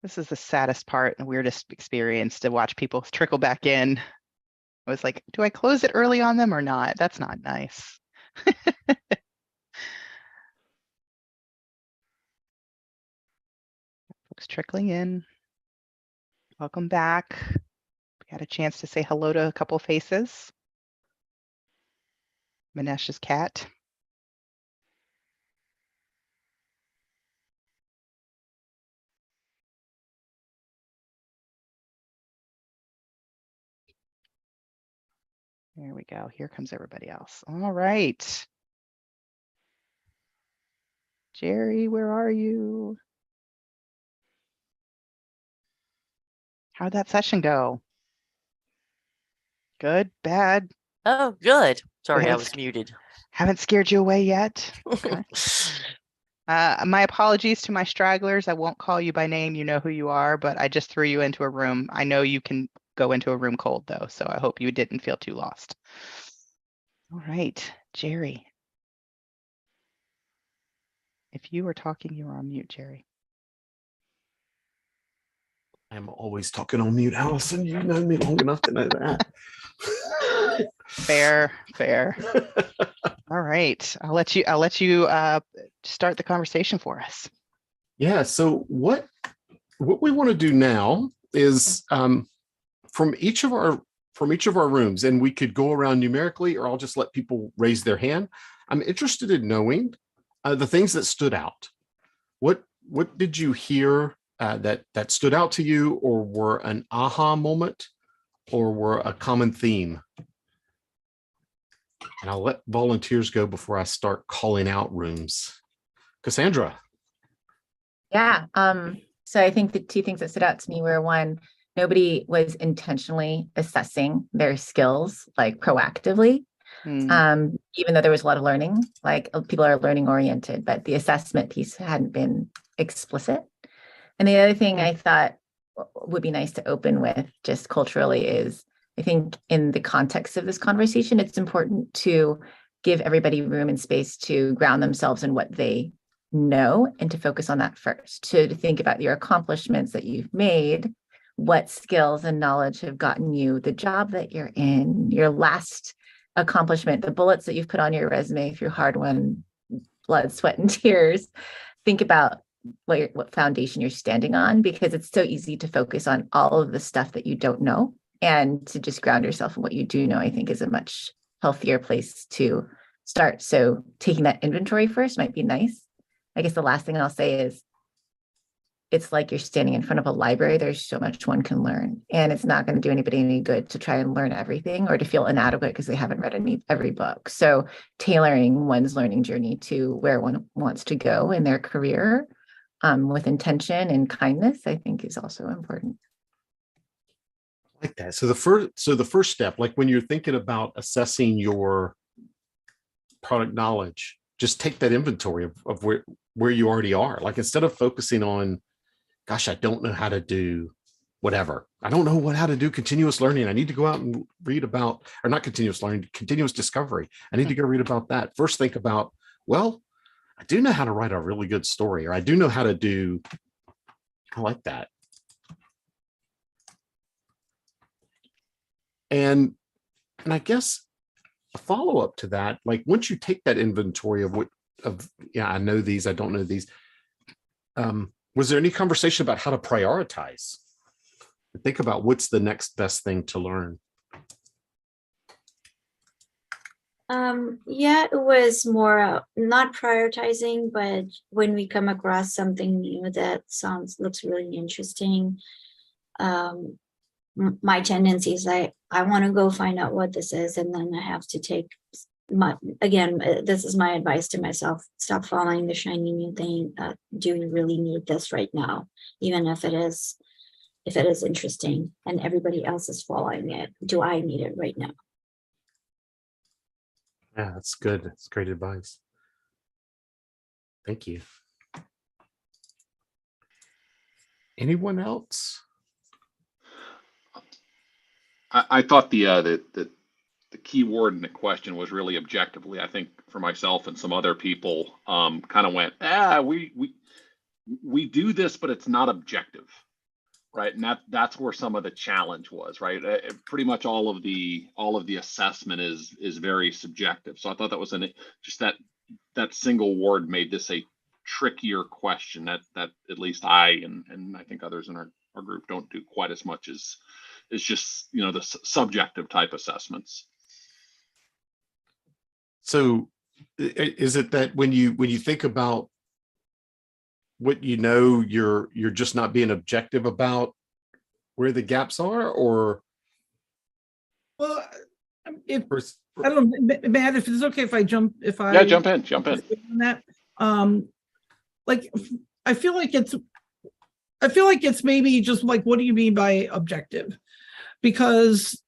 This is the saddest part and weirdest experience to watch people trickle back in. I was like, do I close it early on them or not? That's not nice. Folks trickling in. Welcome back. We had a chance to say hello to a couple faces. Manesh's cat. There we go. Here comes everybody else. All right. Jerry, where are you? How'd that session go? Good, bad? Oh, good. Sorry, I Good. was muted. Haven't scared you away yet? Okay. My apologies to my stragglers. I won't call you by name. You know who you are, but I just threw you into a room. I know you can go into a room cold though, so I hope you didn't feel too lost. All right, Jerry. If you are talking, you are on mute, Jerry. I'm always talking on mute, Allison. You know me long enough to know that. Fair. All right. I'll let you start the conversation for us. Yeah. So what we want to do now is from each of our rooms, and we could go around numerically, or I'll just let people raise their hand. I'm interested in knowing the things that stood out. What did you hear that stood out to you, or were an aha moment, or were a common theme? And I'll let volunteers go before I start calling out rooms. Cassandra. Yeah. So I think the two things that stood out to me were, one, nobody was intentionally assessing their skills like proactively. Even though there was a lot of learning, like people are learning oriented, but the assessment piece hadn't been explicit. And the other thing I thought would be nice to open with just culturally is, I think in the context of this conversation, it's important to give everybody room and space to ground themselves in what they know and to focus on that first, to think about your accomplishments that you've made, what skills and knowledge have gotten you the job that you're in, your last accomplishment, the bullets that you've put on your resume through hard-won blood, sweat, and tears. Think about what foundation you're standing on, because it's so easy to focus on all of the stuff that you don't know, and to just ground yourself in what you do know, I think, is a much healthier place to start. So taking that inventory first might be nice. I guess the last thing I'll say is, it's like you're standing in front of a library. There's so much one can learn, and it's not going to do anybody any good to try and learn everything or to feel inadequate because they haven't read every book. So tailoring one's learning journey to where one wants to go in their career with intention and kindness, I think, is also important. Like that. So the first step, like when you're thinking about assessing your product knowledge, just take that inventory of where you already are. Like, instead of focusing on, gosh, I don't know how to do whatever. I don't know how to do continuous learning. I need to go out and read about, or not continuous learning, continuous discovery. I need to go read about that. First, think about, well, I do know how to write a really good story, or I do know how to do, I like that. And I guess a follow-up to that, like once you take that inventory of I know these, I don't know these. Was there any conversation about how to prioritize? Think about what's the next best thing to learn. Yeah, it was more not prioritizing, but when we come across something new that looks really interesting, my tendency is I want to go find out what this is, and then I have to take this is my advice to myself: stop following the shiny new thing. Do you really need this right now? Even if it is interesting and everybody else is following it, do I need it right now? Yeah, that's good. That's great advice. Thank you. Anyone else? I thought the key word in the question was really objectively. I think for myself and some other people kind of went, we do this, but it's not objective, right? And that's where some of the challenge was, right? Pretty much all of the assessment is very subjective. So I thought that was that single word made this a trickier question that at least I and I think others in our group don't do quite as much as just, the subjective type assessments. So is it that when you think about what you're just not being objective about where the gaps are, or? Well, I don't know, Matt, if it's okay if I jump in. That, like, I feel like it's maybe just like, what do you mean by objective? Because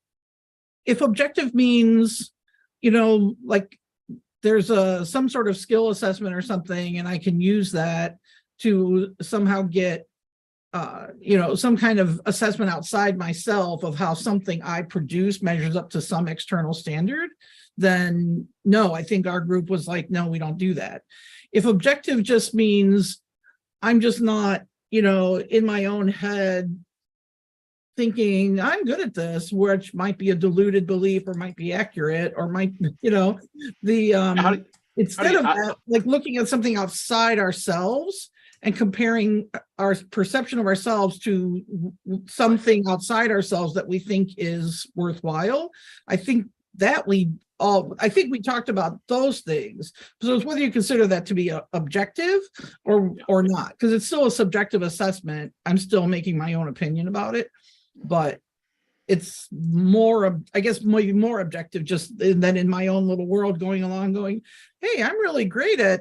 if objective means, like there's some sort of skill assessment or something, and I can use that to somehow get, some kind of assessment outside myself of how something I produce measures up to some external standard, then no, I think our group was like, no, we don't do that. If objective just means I'm just not, in my own head, thinking I'm good at this, which might be a deluded belief or might be accurate or might, you know, the instead of that, like looking at something outside ourselves and comparing our perception of ourselves to something outside ourselves that we think is worthwhile. I think we talked about those things. So it's whether you consider that to be objective or not, because it's still a subjective assessment. I'm still making my own opinion about it, but it's more, I guess, maybe more objective just than in my own little world going along going, hey, I'm really great at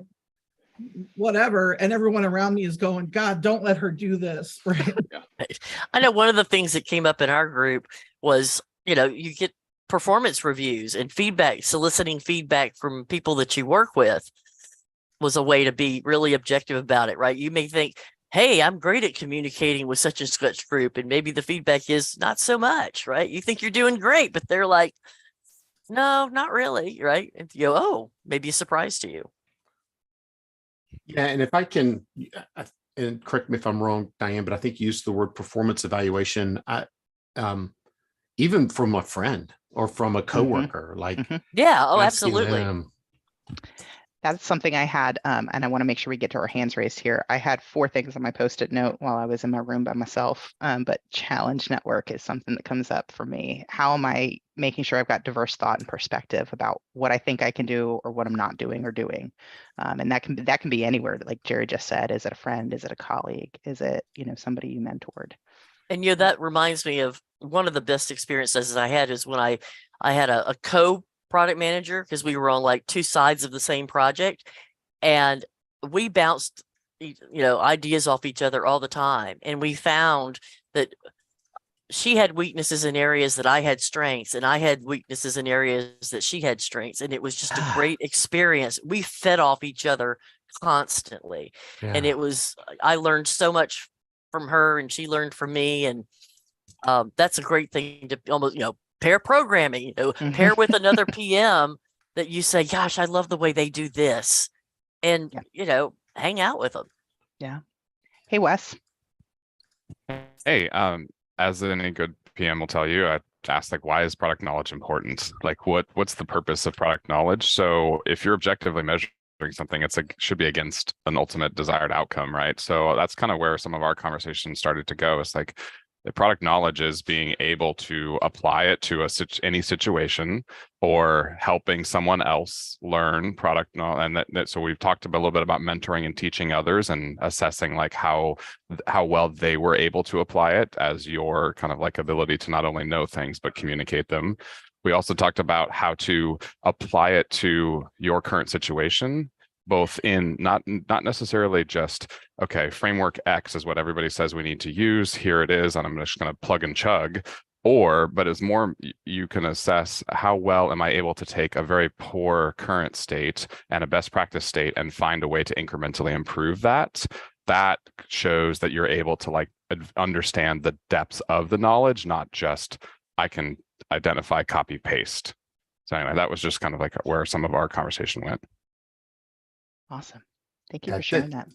whatever, and everyone around me is going, God, don't let her do this. Right. I know one of the things that came up in our group was, you know, you get performance reviews and feedback, soliciting feedback from people that you work with was a way to be really objective about it, right? You may think, hey, I'm great at communicating with such and such group, and maybe the feedback is not so much, right? You think you're doing great, but they're like, no, not really, right? And you go, oh, maybe a surprise to you. Yeah, and if I can, and correct me if I'm wrong, Diane, but I think you used the word performance evaluation. Even from a friend or from a coworker, like yeah, oh, asking absolutely. them. That's something I had, and I want to make sure we get to our hands raised here. I had 4 things on my Post-it note while I was in my room by myself, but challenge network is something that comes up for me. How am I making sure I've got diverse thought and perspective about what I think I can do or what I'm not doing or doing? And that can be anywhere, like Jerry just said. Is it a friend? Is it a colleague? Is it, you know, somebody you mentored? And, you know, that reminds me of one of the best experiences I had is when I had a co-product manager, because we were on like 2 sides of the same project, and we bounced, you know, ideas off each other all the time. And we found that she had weaknesses in areas that I had strengths, and I had weaknesses in areas that she had strengths. And it was just a great experience. We fed off each other constantly. And it was, I learned so much from her and she learned from me. And that's a great thing to almost, you know, pair programming, you know, pair with another PM that you say, gosh, I love the way they do this. And, you know, hang out with them. Yeah. Hey, Wes. Hey, as any good PM will tell you, I ask, like, why is product knowledge important? Like, what's the purpose of product knowledge? So if you're objectively measuring something, it's should be against an ultimate desired outcome, right? So that's kind of where some of our conversation started to go. It's like the product knowledge is being able to apply it to any situation or helping someone else learn product knowledge. And so we've talked a little bit about mentoring and teaching others and assessing like how well they were able to apply it as your kind of like ability to not only know things, but communicate them. We also talked about how to apply it to your current situation, both in not necessarily just, okay, framework X is what everybody says we need to use. Here it is, and I'm just going to plug and chug. But it's more, you can assess how well am I able to take a very poor current state and a best practice state and find a way to incrementally improve that. That shows that you're able to like understand the depths of the knowledge, not just I can identify, copy, paste. So anyway, that was just kind of like where some of our conversation went. Awesome. Thank you for sharing that.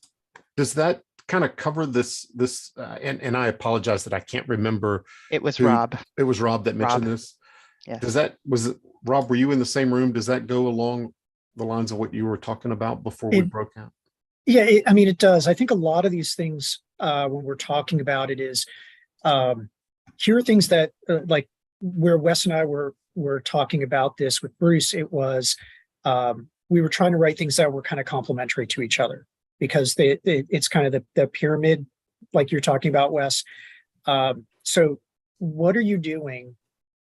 Does that kind of cover this? And I apologize that I can't remember. It was Rob. It was Rob that mentioned this. Yes. Was it Rob? Were you in the same room? Does that go along the lines of what you were talking about before we broke out? Yeah, I mean, it does. I think a lot of these things, when we're talking about it, is here are things that like where Wes and I were talking about this with Bruce. It was we were trying to write things that were kind of complementary to each other, because it's kind of the pyramid, like you're talking about, Wes. So what are you doing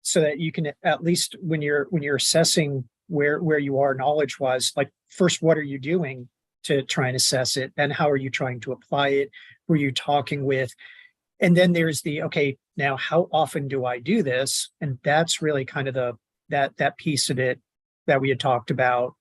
so that you can, at least when you're assessing where you are knowledge wise, like first, what are you doing to try and assess it? And how are you trying to apply it? Who are you talking with? And then there's okay, now how often do I do this? And that's really kind of that piece of it that we had talked about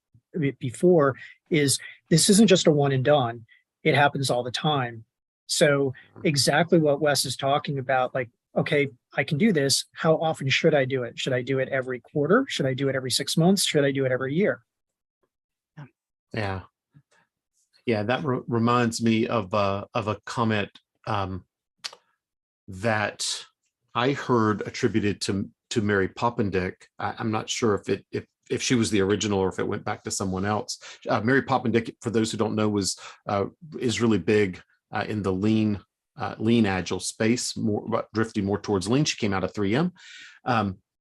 before, is this isn't just a one and done. It happens all the time. So exactly what Wes is talking about, like, okay, I can do this. How often should I do it? Should I do it every quarter? Should I do it every 6 months? Should I do it every year? Yeah. That reminds me of a comment that I heard attributed to Mary Poppendick. I'm not sure if she was the original or if it went back to someone else. Mary Poppendick, for those who don't know, is really big in the lean agile space, drifting more towards lean. She came out of 3M,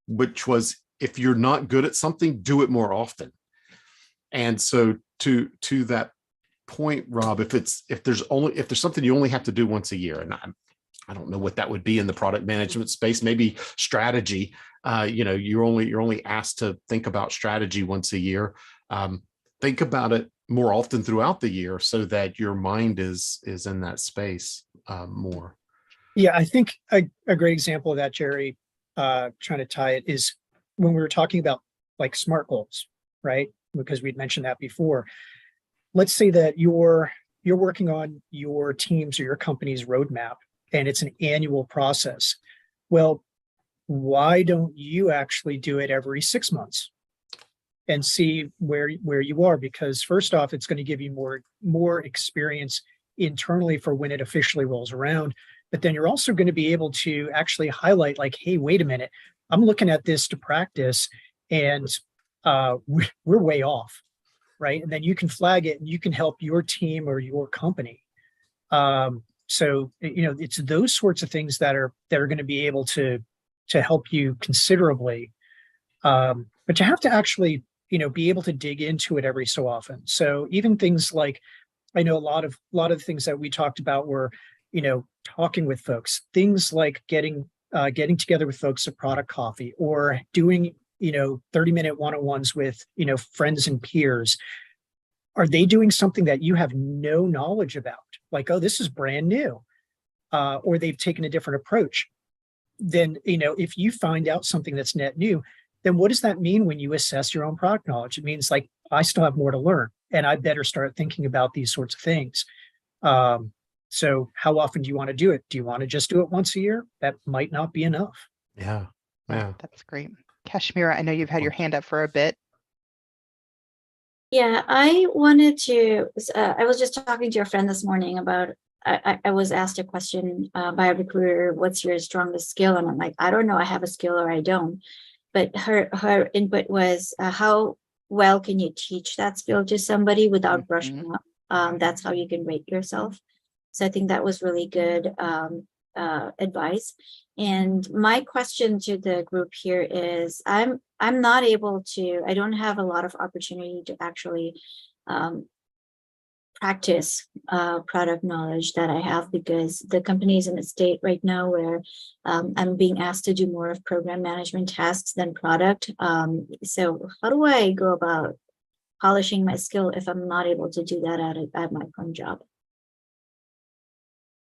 which was, if you're not good at something, do it more often. And so to that point, Rob, if there's something you only have to do once a year, and I don't know what that would be in the product management space, maybe strategy. You're only asked to think about strategy once a year. Think about it more often throughout the year so that your mind is in that space more. Yeah, I think a great example of that, Jerry, trying to tie it, is when we were talking about like SMART goals, right? Because we'd mentioned that before. Let's say that you're working on your team's or your company's roadmap, and it's an annual process. Well, why don't you actually do it every 6 months and see where you are? Because first off, it's going to give you more experience internally for when it officially rolls around. But then you're also going to be able to actually highlight, like, hey, wait a minute, I'm looking at this to practice, and we're way off, right? And then you can flag it and you can help your team or your company. So, it's those sorts of things that are going to be able to help you considerably. But you have to actually, be able to dig into it every so often. So even things like, I know a lot of things that we talked about were, talking with folks, things like getting together with folks at Product Coffee, or doing, 30-minute one-on-ones with, friends and peers. Are they doing something that you have no knowledge about? Like, oh, this is brand new, or they've taken a different approach. Then, if you find out something that's net new, then what does that mean when you assess your own product knowledge? It means, like, I still have more to learn, and I better start thinking about these sorts of things. So how often do you want to do it? Do you want to just do it once a year? That might not be enough. Yeah. That's great. Kashmira, I know you've had your hand up for a bit. Yeah, I wanted to, I was just talking to your friend this morning about, I was asked a question by a recruiter, what's your strongest skill? And I'm like, I don't know, I have a skill or I don't. But her input was, how well can you teach that skill to somebody without brushing up? That's how you can rate yourself. So I think that was really good advice. And my question to the group here is, I'm not able to, I don't have a lot of opportunity to actually practice product knowledge that I have, because the company is in a state right now where I'm being asked to do more of program management tasks than product. So how do I go about polishing my skill if I'm not able to do that at my current job?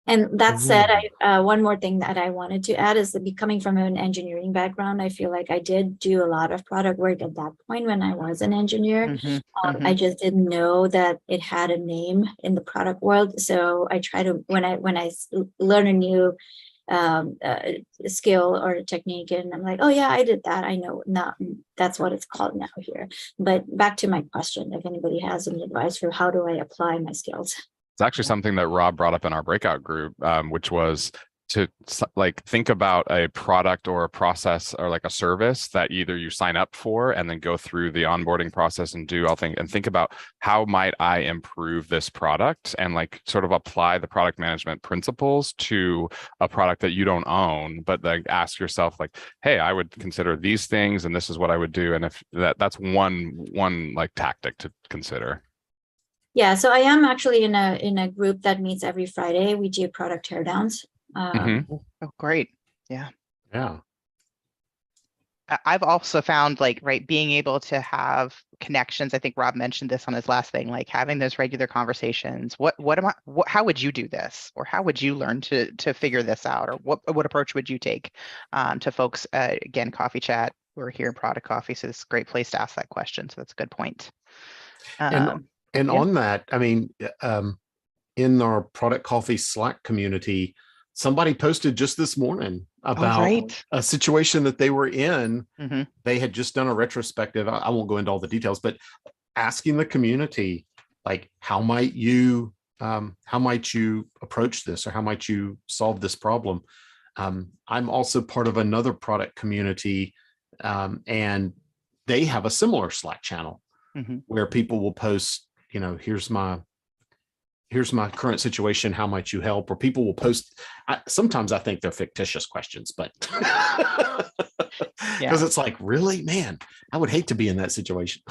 And that said, one more thing that I wanted to add is that coming from an engineering background, I feel like I did do a lot of product work at that point when I was an engineer. I just didn't know that it had a name in the product world. So I try to, when I learn a new skill or a technique, and I'm like, oh yeah, I did that. I know now that's what it's called now here. But back to my question, if anybody has any advice for how do I apply my skills? It's actually something that Rob brought up in our breakout group, which was to think about a product or a process or like a service that either you sign up for and then go through the onboarding process and do all things, and think about how might I improve this product, and like sort of apply the product management principles to a product that you don't own, but like ask yourself, like, hey, I would consider these things and this is what I would do. And if that's one like tactic to consider. Yeah, so I am actually in a group that meets every Friday. We do product teardowns. Oh, great. Yeah. Yeah. I've also found, like, right, being able to have connections. I think Rob mentioned this on his last thing, like having those regular conversations. How would you do this? Or how would you learn to figure this out? Or what approach would you take to folks, again, coffee chat, we're here in Product Coffee. So this is a great place to ask that question. So that's a good point. And on that, I mean, in our Product Coffee Slack community, somebody posted just this morning about a situation that they were in. They had just done a retrospective. I won't go into all the details, but asking the community, like, how might you approach this, or how might you solve this problem? I'm also part of another product community, and they have a similar Slack channel where people will post, here's my current situation. How might you help? Or people will post. Sometimes I think they're fictitious questions, but because it's like, really, man, I would hate to be in that situation.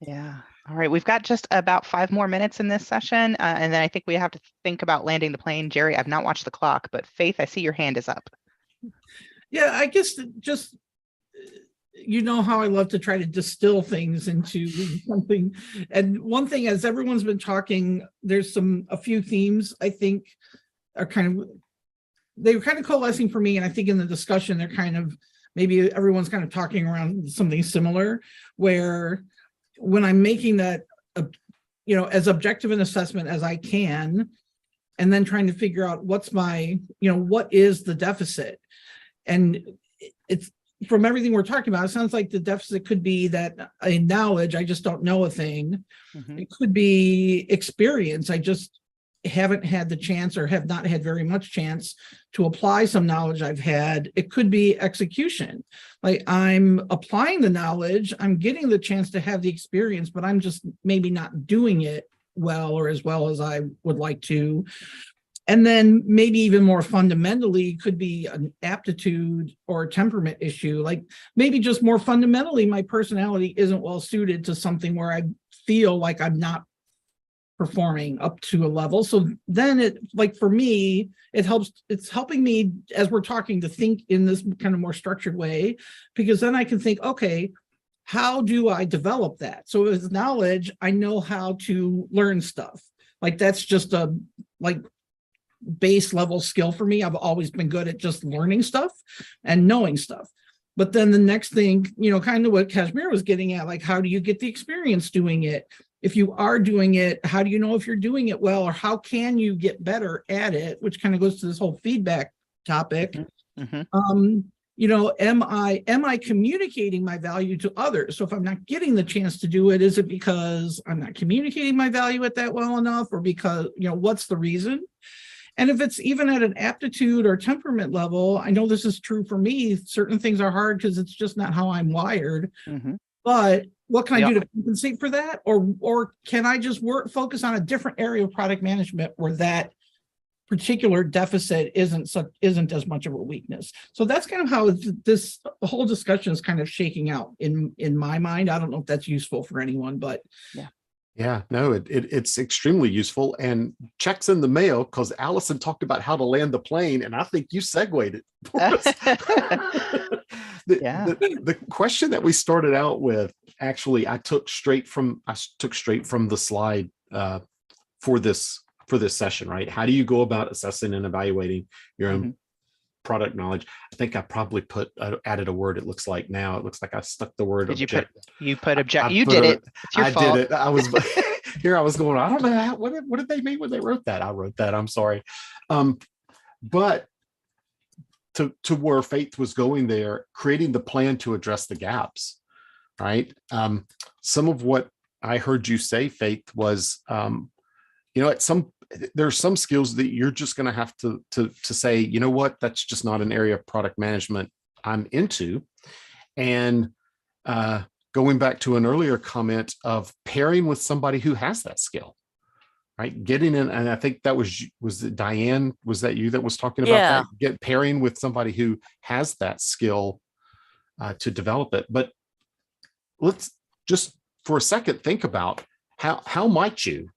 Yeah. All right. We've got just about 5 more minutes in this session. And then I think we have to think about landing the plane. Jerry, I've not watched the clock, but Faith, I see your hand is up. Yeah, I guess just, how I love to try to distill things into something. And one thing, as everyone's been talking, there's a few themes I think are they were kind of coalescing for me. And I think in the discussion, they're maybe everyone's kind of talking around something similar, where when I'm making that, as objective an assessment as I can, and then trying to figure out what's my, what is the deficit? And it's, from everything we're talking about, it sounds like the deficit could be that in knowledge, I just don't know a thing. It could be experience. I just haven't had the chance, or have not had very much chance, to apply some knowledge I've had. It could be execution. Like, I'm applying the knowledge, I'm getting the chance to have the experience, but I'm just maybe not doing it well, or as well as I would like to. And then maybe even more fundamentally, could be an aptitude or temperament issue. Like, maybe just more fundamentally, my personality isn't well suited to something where I feel like I'm not performing up to a level. So then for me, it's helping me, as we're talking, to think in this kind of more structured way, because then I can think, okay, how do I develop that? So with knowledge, I know how to learn stuff. Like, that's just a base level skill for me. I've always been good at just learning stuff and knowing stuff. But then the next thing, kind of what Kashmir was getting at, like, how do you get the experience doing it? If you are doing it, how do you know if you're doing it well, or how can you get better at it? Which kind of goes to this whole feedback topic. Am I communicating my value to others? So if I'm not getting the chance to do it, is it because I'm not communicating my value at that well enough, or because, what's the reason? And if it's even at an aptitude or temperament level, I know this is true for me. Certain things are hard because it's just not how I'm wired. But what can I do to compensate for that? Or can I just focus on a different area of product management where that particular deficit isn't as much of a weakness? So that's kind of how the whole discussion is kind of shaking out in my mind. I don't know if that's useful for anyone, but yeah, no, it's extremely useful, and checks in the mail, because Allison talked about how to land the plane, and I think you segued it for us. The question that we started out with, actually, I took straight from the slide for this session, right? How do you go about assessing and evaluating your own product knowledge? I think I probably added a word. It looks like I stuck the word. Did you object. You put object? You did it. It's your fault. Did it. I was here. I was going, I don't know what did they mean when they wrote that? I wrote that. I'm sorry. But to where Faith was going there, creating the plan to address the gaps, right? Some of what I heard you say, Faith, was, there's some skills that you're just going to have to say, you know what, that's just not an area of product management I'm into. And going back to an earlier comment of pairing with somebody who has that skill, right? Getting in, and I think that was it Diane? Was that you that was talking about that? Pairing with somebody who has that skill to develop it. But let's just for a second think about how might you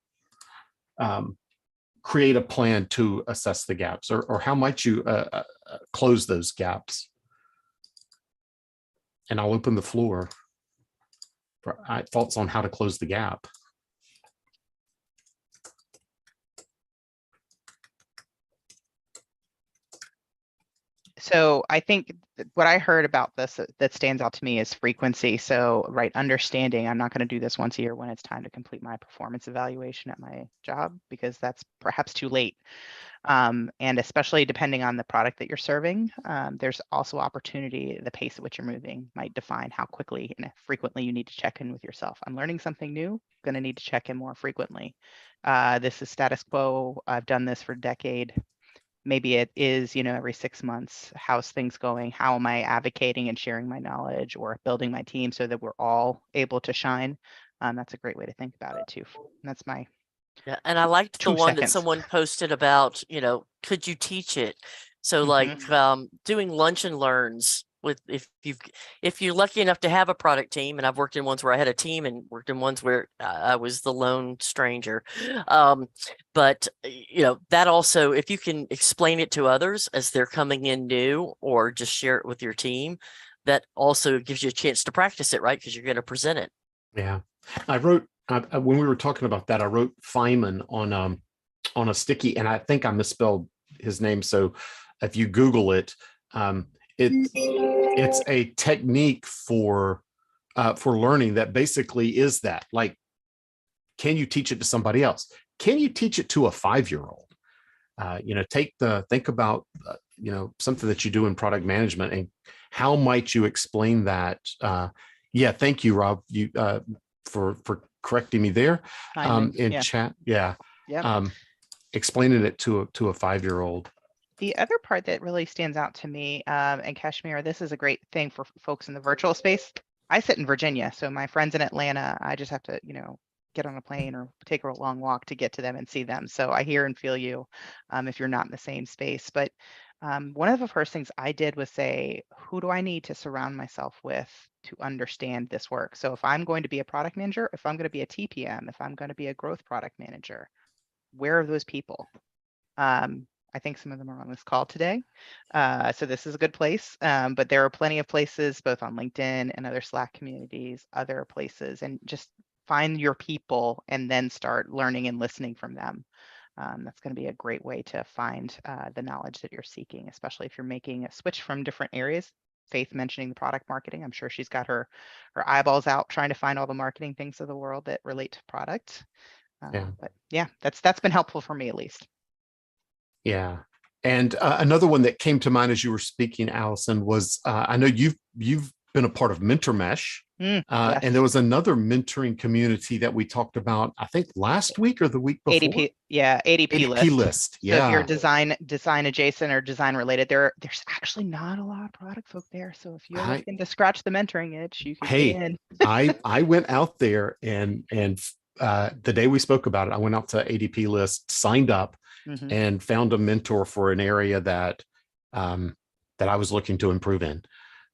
create a plan to assess the gaps, or how might you close those gaps? And I'll open the floor for thoughts on how to close the gap. So I think what I heard about this that stands out to me is frequency. So, right, understanding I'm not going to do this once a year when it's time to complete my performance evaluation at my job, because that's perhaps too late. And especially depending on the product that you're serving, there's also opportunity. The pace at which you're moving might define how quickly and frequently you need to check in with yourself. I'm learning something new, going to need to check in more frequently. This is status quo. I've done this for a decade. maybe it is, every 6 months, how's things going? How am I advocating and sharing my knowledge or building my team so that we're all able to shine? That's a great way to think about it too. And that's my Yeah, and I liked the 2 one that seconds. someone posted about, could you teach it? So like doing lunch and learns with if you're lucky enough to have a product team, and I've worked in ones where I had a team and worked in ones where I was the lone stranger. But that also, if you can explain it to others as they're coming in new or just share it with your team, that also gives you a chance to practice it, right? Because you're going to present it. Yeah. I wrote when we were talking about that, I wrote Feynman on a sticky, and I think I misspelled his name. So if you Google it, it's a technique for learning that basically is that, like, can you teach it to somebody else? Can you teach it to a 5-year-old? Think about something that you do in product management, and how might you explain that? Yeah, thank you, Rob. You for correcting me there in chat. Yeah. Yep. Explaining it to a 5-year-old. The other part that really stands out to me, and Kashmir, this is a great thing for folks in the virtual space. I sit in Virginia, so my friends in Atlanta, I just have to, get on a plane or take a long walk to get to them and see them. So I hear and feel you if you're not in the same space. But one of the first things I did was say, who do I need to surround myself with to understand this work? So if I'm going to be a product manager, if I'm going to be a TPM, if I'm going to be a growth product manager, where are those people? I think some of them are on this call today. So this is a good place, but there are plenty of places both on LinkedIn and other Slack communities, other places, and just find your people and then start learning and listening from them. That's going to be a great way to find the knowledge that you're seeking, especially if you're making a switch from different areas. Faith mentioning the product marketing. I'm sure she's got her eyeballs out trying to find all the marketing things of the world that relate to product. But yeah, that's been helpful for me at least. Yeah. And another one that came to mind as you were speaking, Allison, was I know you've been a part of Mentor Mesh. Yes. And there was another mentoring community that we talked about, I think last week or the week before. ADP list. Yeah. So if you're design adjacent or design related, there's actually not a lot of product folk there. So if you're looking to scratch the mentoring itch, you can get in. I went out there and the day we spoke about it, I went out to ADP list, signed up, and found a mentor for an area that I was looking to improve in.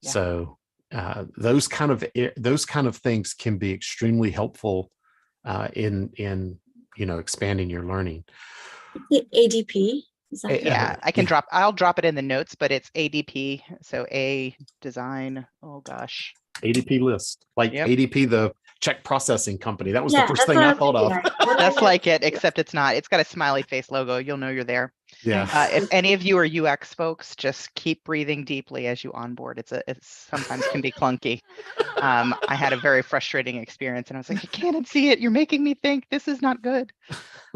Yeah. So those kind of things can be extremely helpful in expanding your learning. ADP. I'll drop it in the notes, but it's ADP. So A design. Oh gosh. ADP list, like ADP, the check processing company. That was the first thing I thought of. Just like it, except it's not. It's got a smiley face logo. You'll know you're there. Yeah. If any of you are UX folks, just keep breathing deeply as you onboard. It's sometimes can be clunky. I had a very frustrating experience, and I was like, I can't see it. You're making me think this is not good.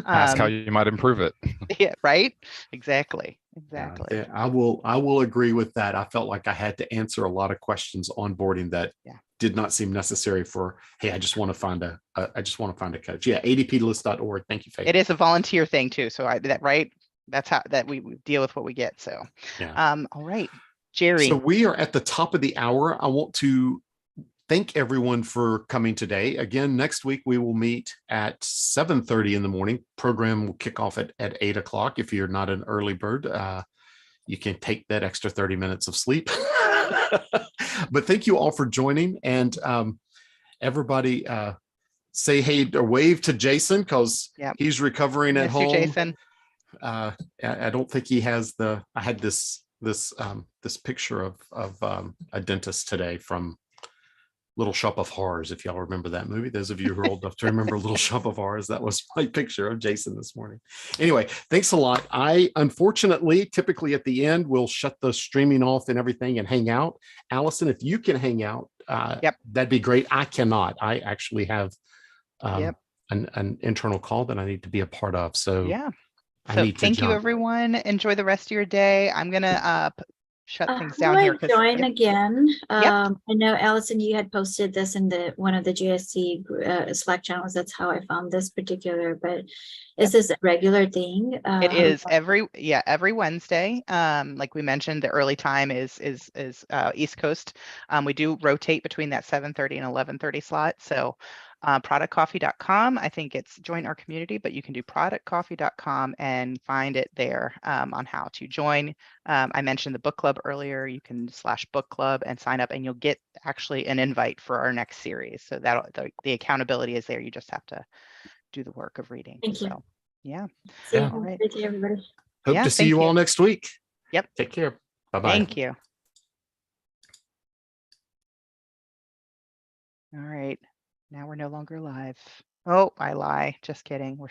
Ask how you might improve it. Yeah. Right. Exactly. I will agree with that. I felt like I had to answer a lot of questions onboarding that did not seem necessary for, hey, I just want to find a coach. Yeah, adplist.org. Thank you, Faith. It is a volunteer thing too. So that's how we deal with what we get. So all right, Jerry. So we are at the top of the hour. I want to thank everyone for coming today. Again, next week we will meet at 7:30 in the morning. Program will kick off at 8 o'clock. If you're not an early bird, you can take that extra 30 minutes of sleep. But thank you all for joining, and everybody say hey or wave to Jason, because he's recovering at home. Jason. I don't think he has I had this picture of a dentist today from Little Shop of Horrors, if y'all remember that movie. Those of you who are old enough to remember Little Shop of Horrors, that was my picture of Jason this morning. Anyway, thanks a lot. I unfortunately, typically at the end, will shut the streaming off and everything and hang out. Allison, if you can hang out, that'd be great. I cannot. I actually have an internal call that I need to be a part of. So thank you, everyone. Enjoy the rest of your day. I'm gonna shut things How down do here. I 'Cause- join yep. again? Yep. I know Allison, you had posted this in one of the GSC Slack channels. That's how I found this particular, but is this a regular thing? It is every Wednesday. Like we mentioned, the early time is East Coast. We do rotate between that 7:30 and 11:30 slot. So productcoffee.com. I think it's join our community, but you can do productcoffee.com and find it there on how to join. I mentioned the book club earlier. You can /book club and sign up, and you'll get actually an invite for our next series. So that the accountability is there. You just have to do the work of reading. Thank you. So, yeah. See you. Yeah. All right. Thank you, everybody. Hope Yeah, to see thank you all you. next week. Yep. Take care. Bye-bye. Thank you. All right. Now we're no longer live. Oh, I lie. Just kidding. We're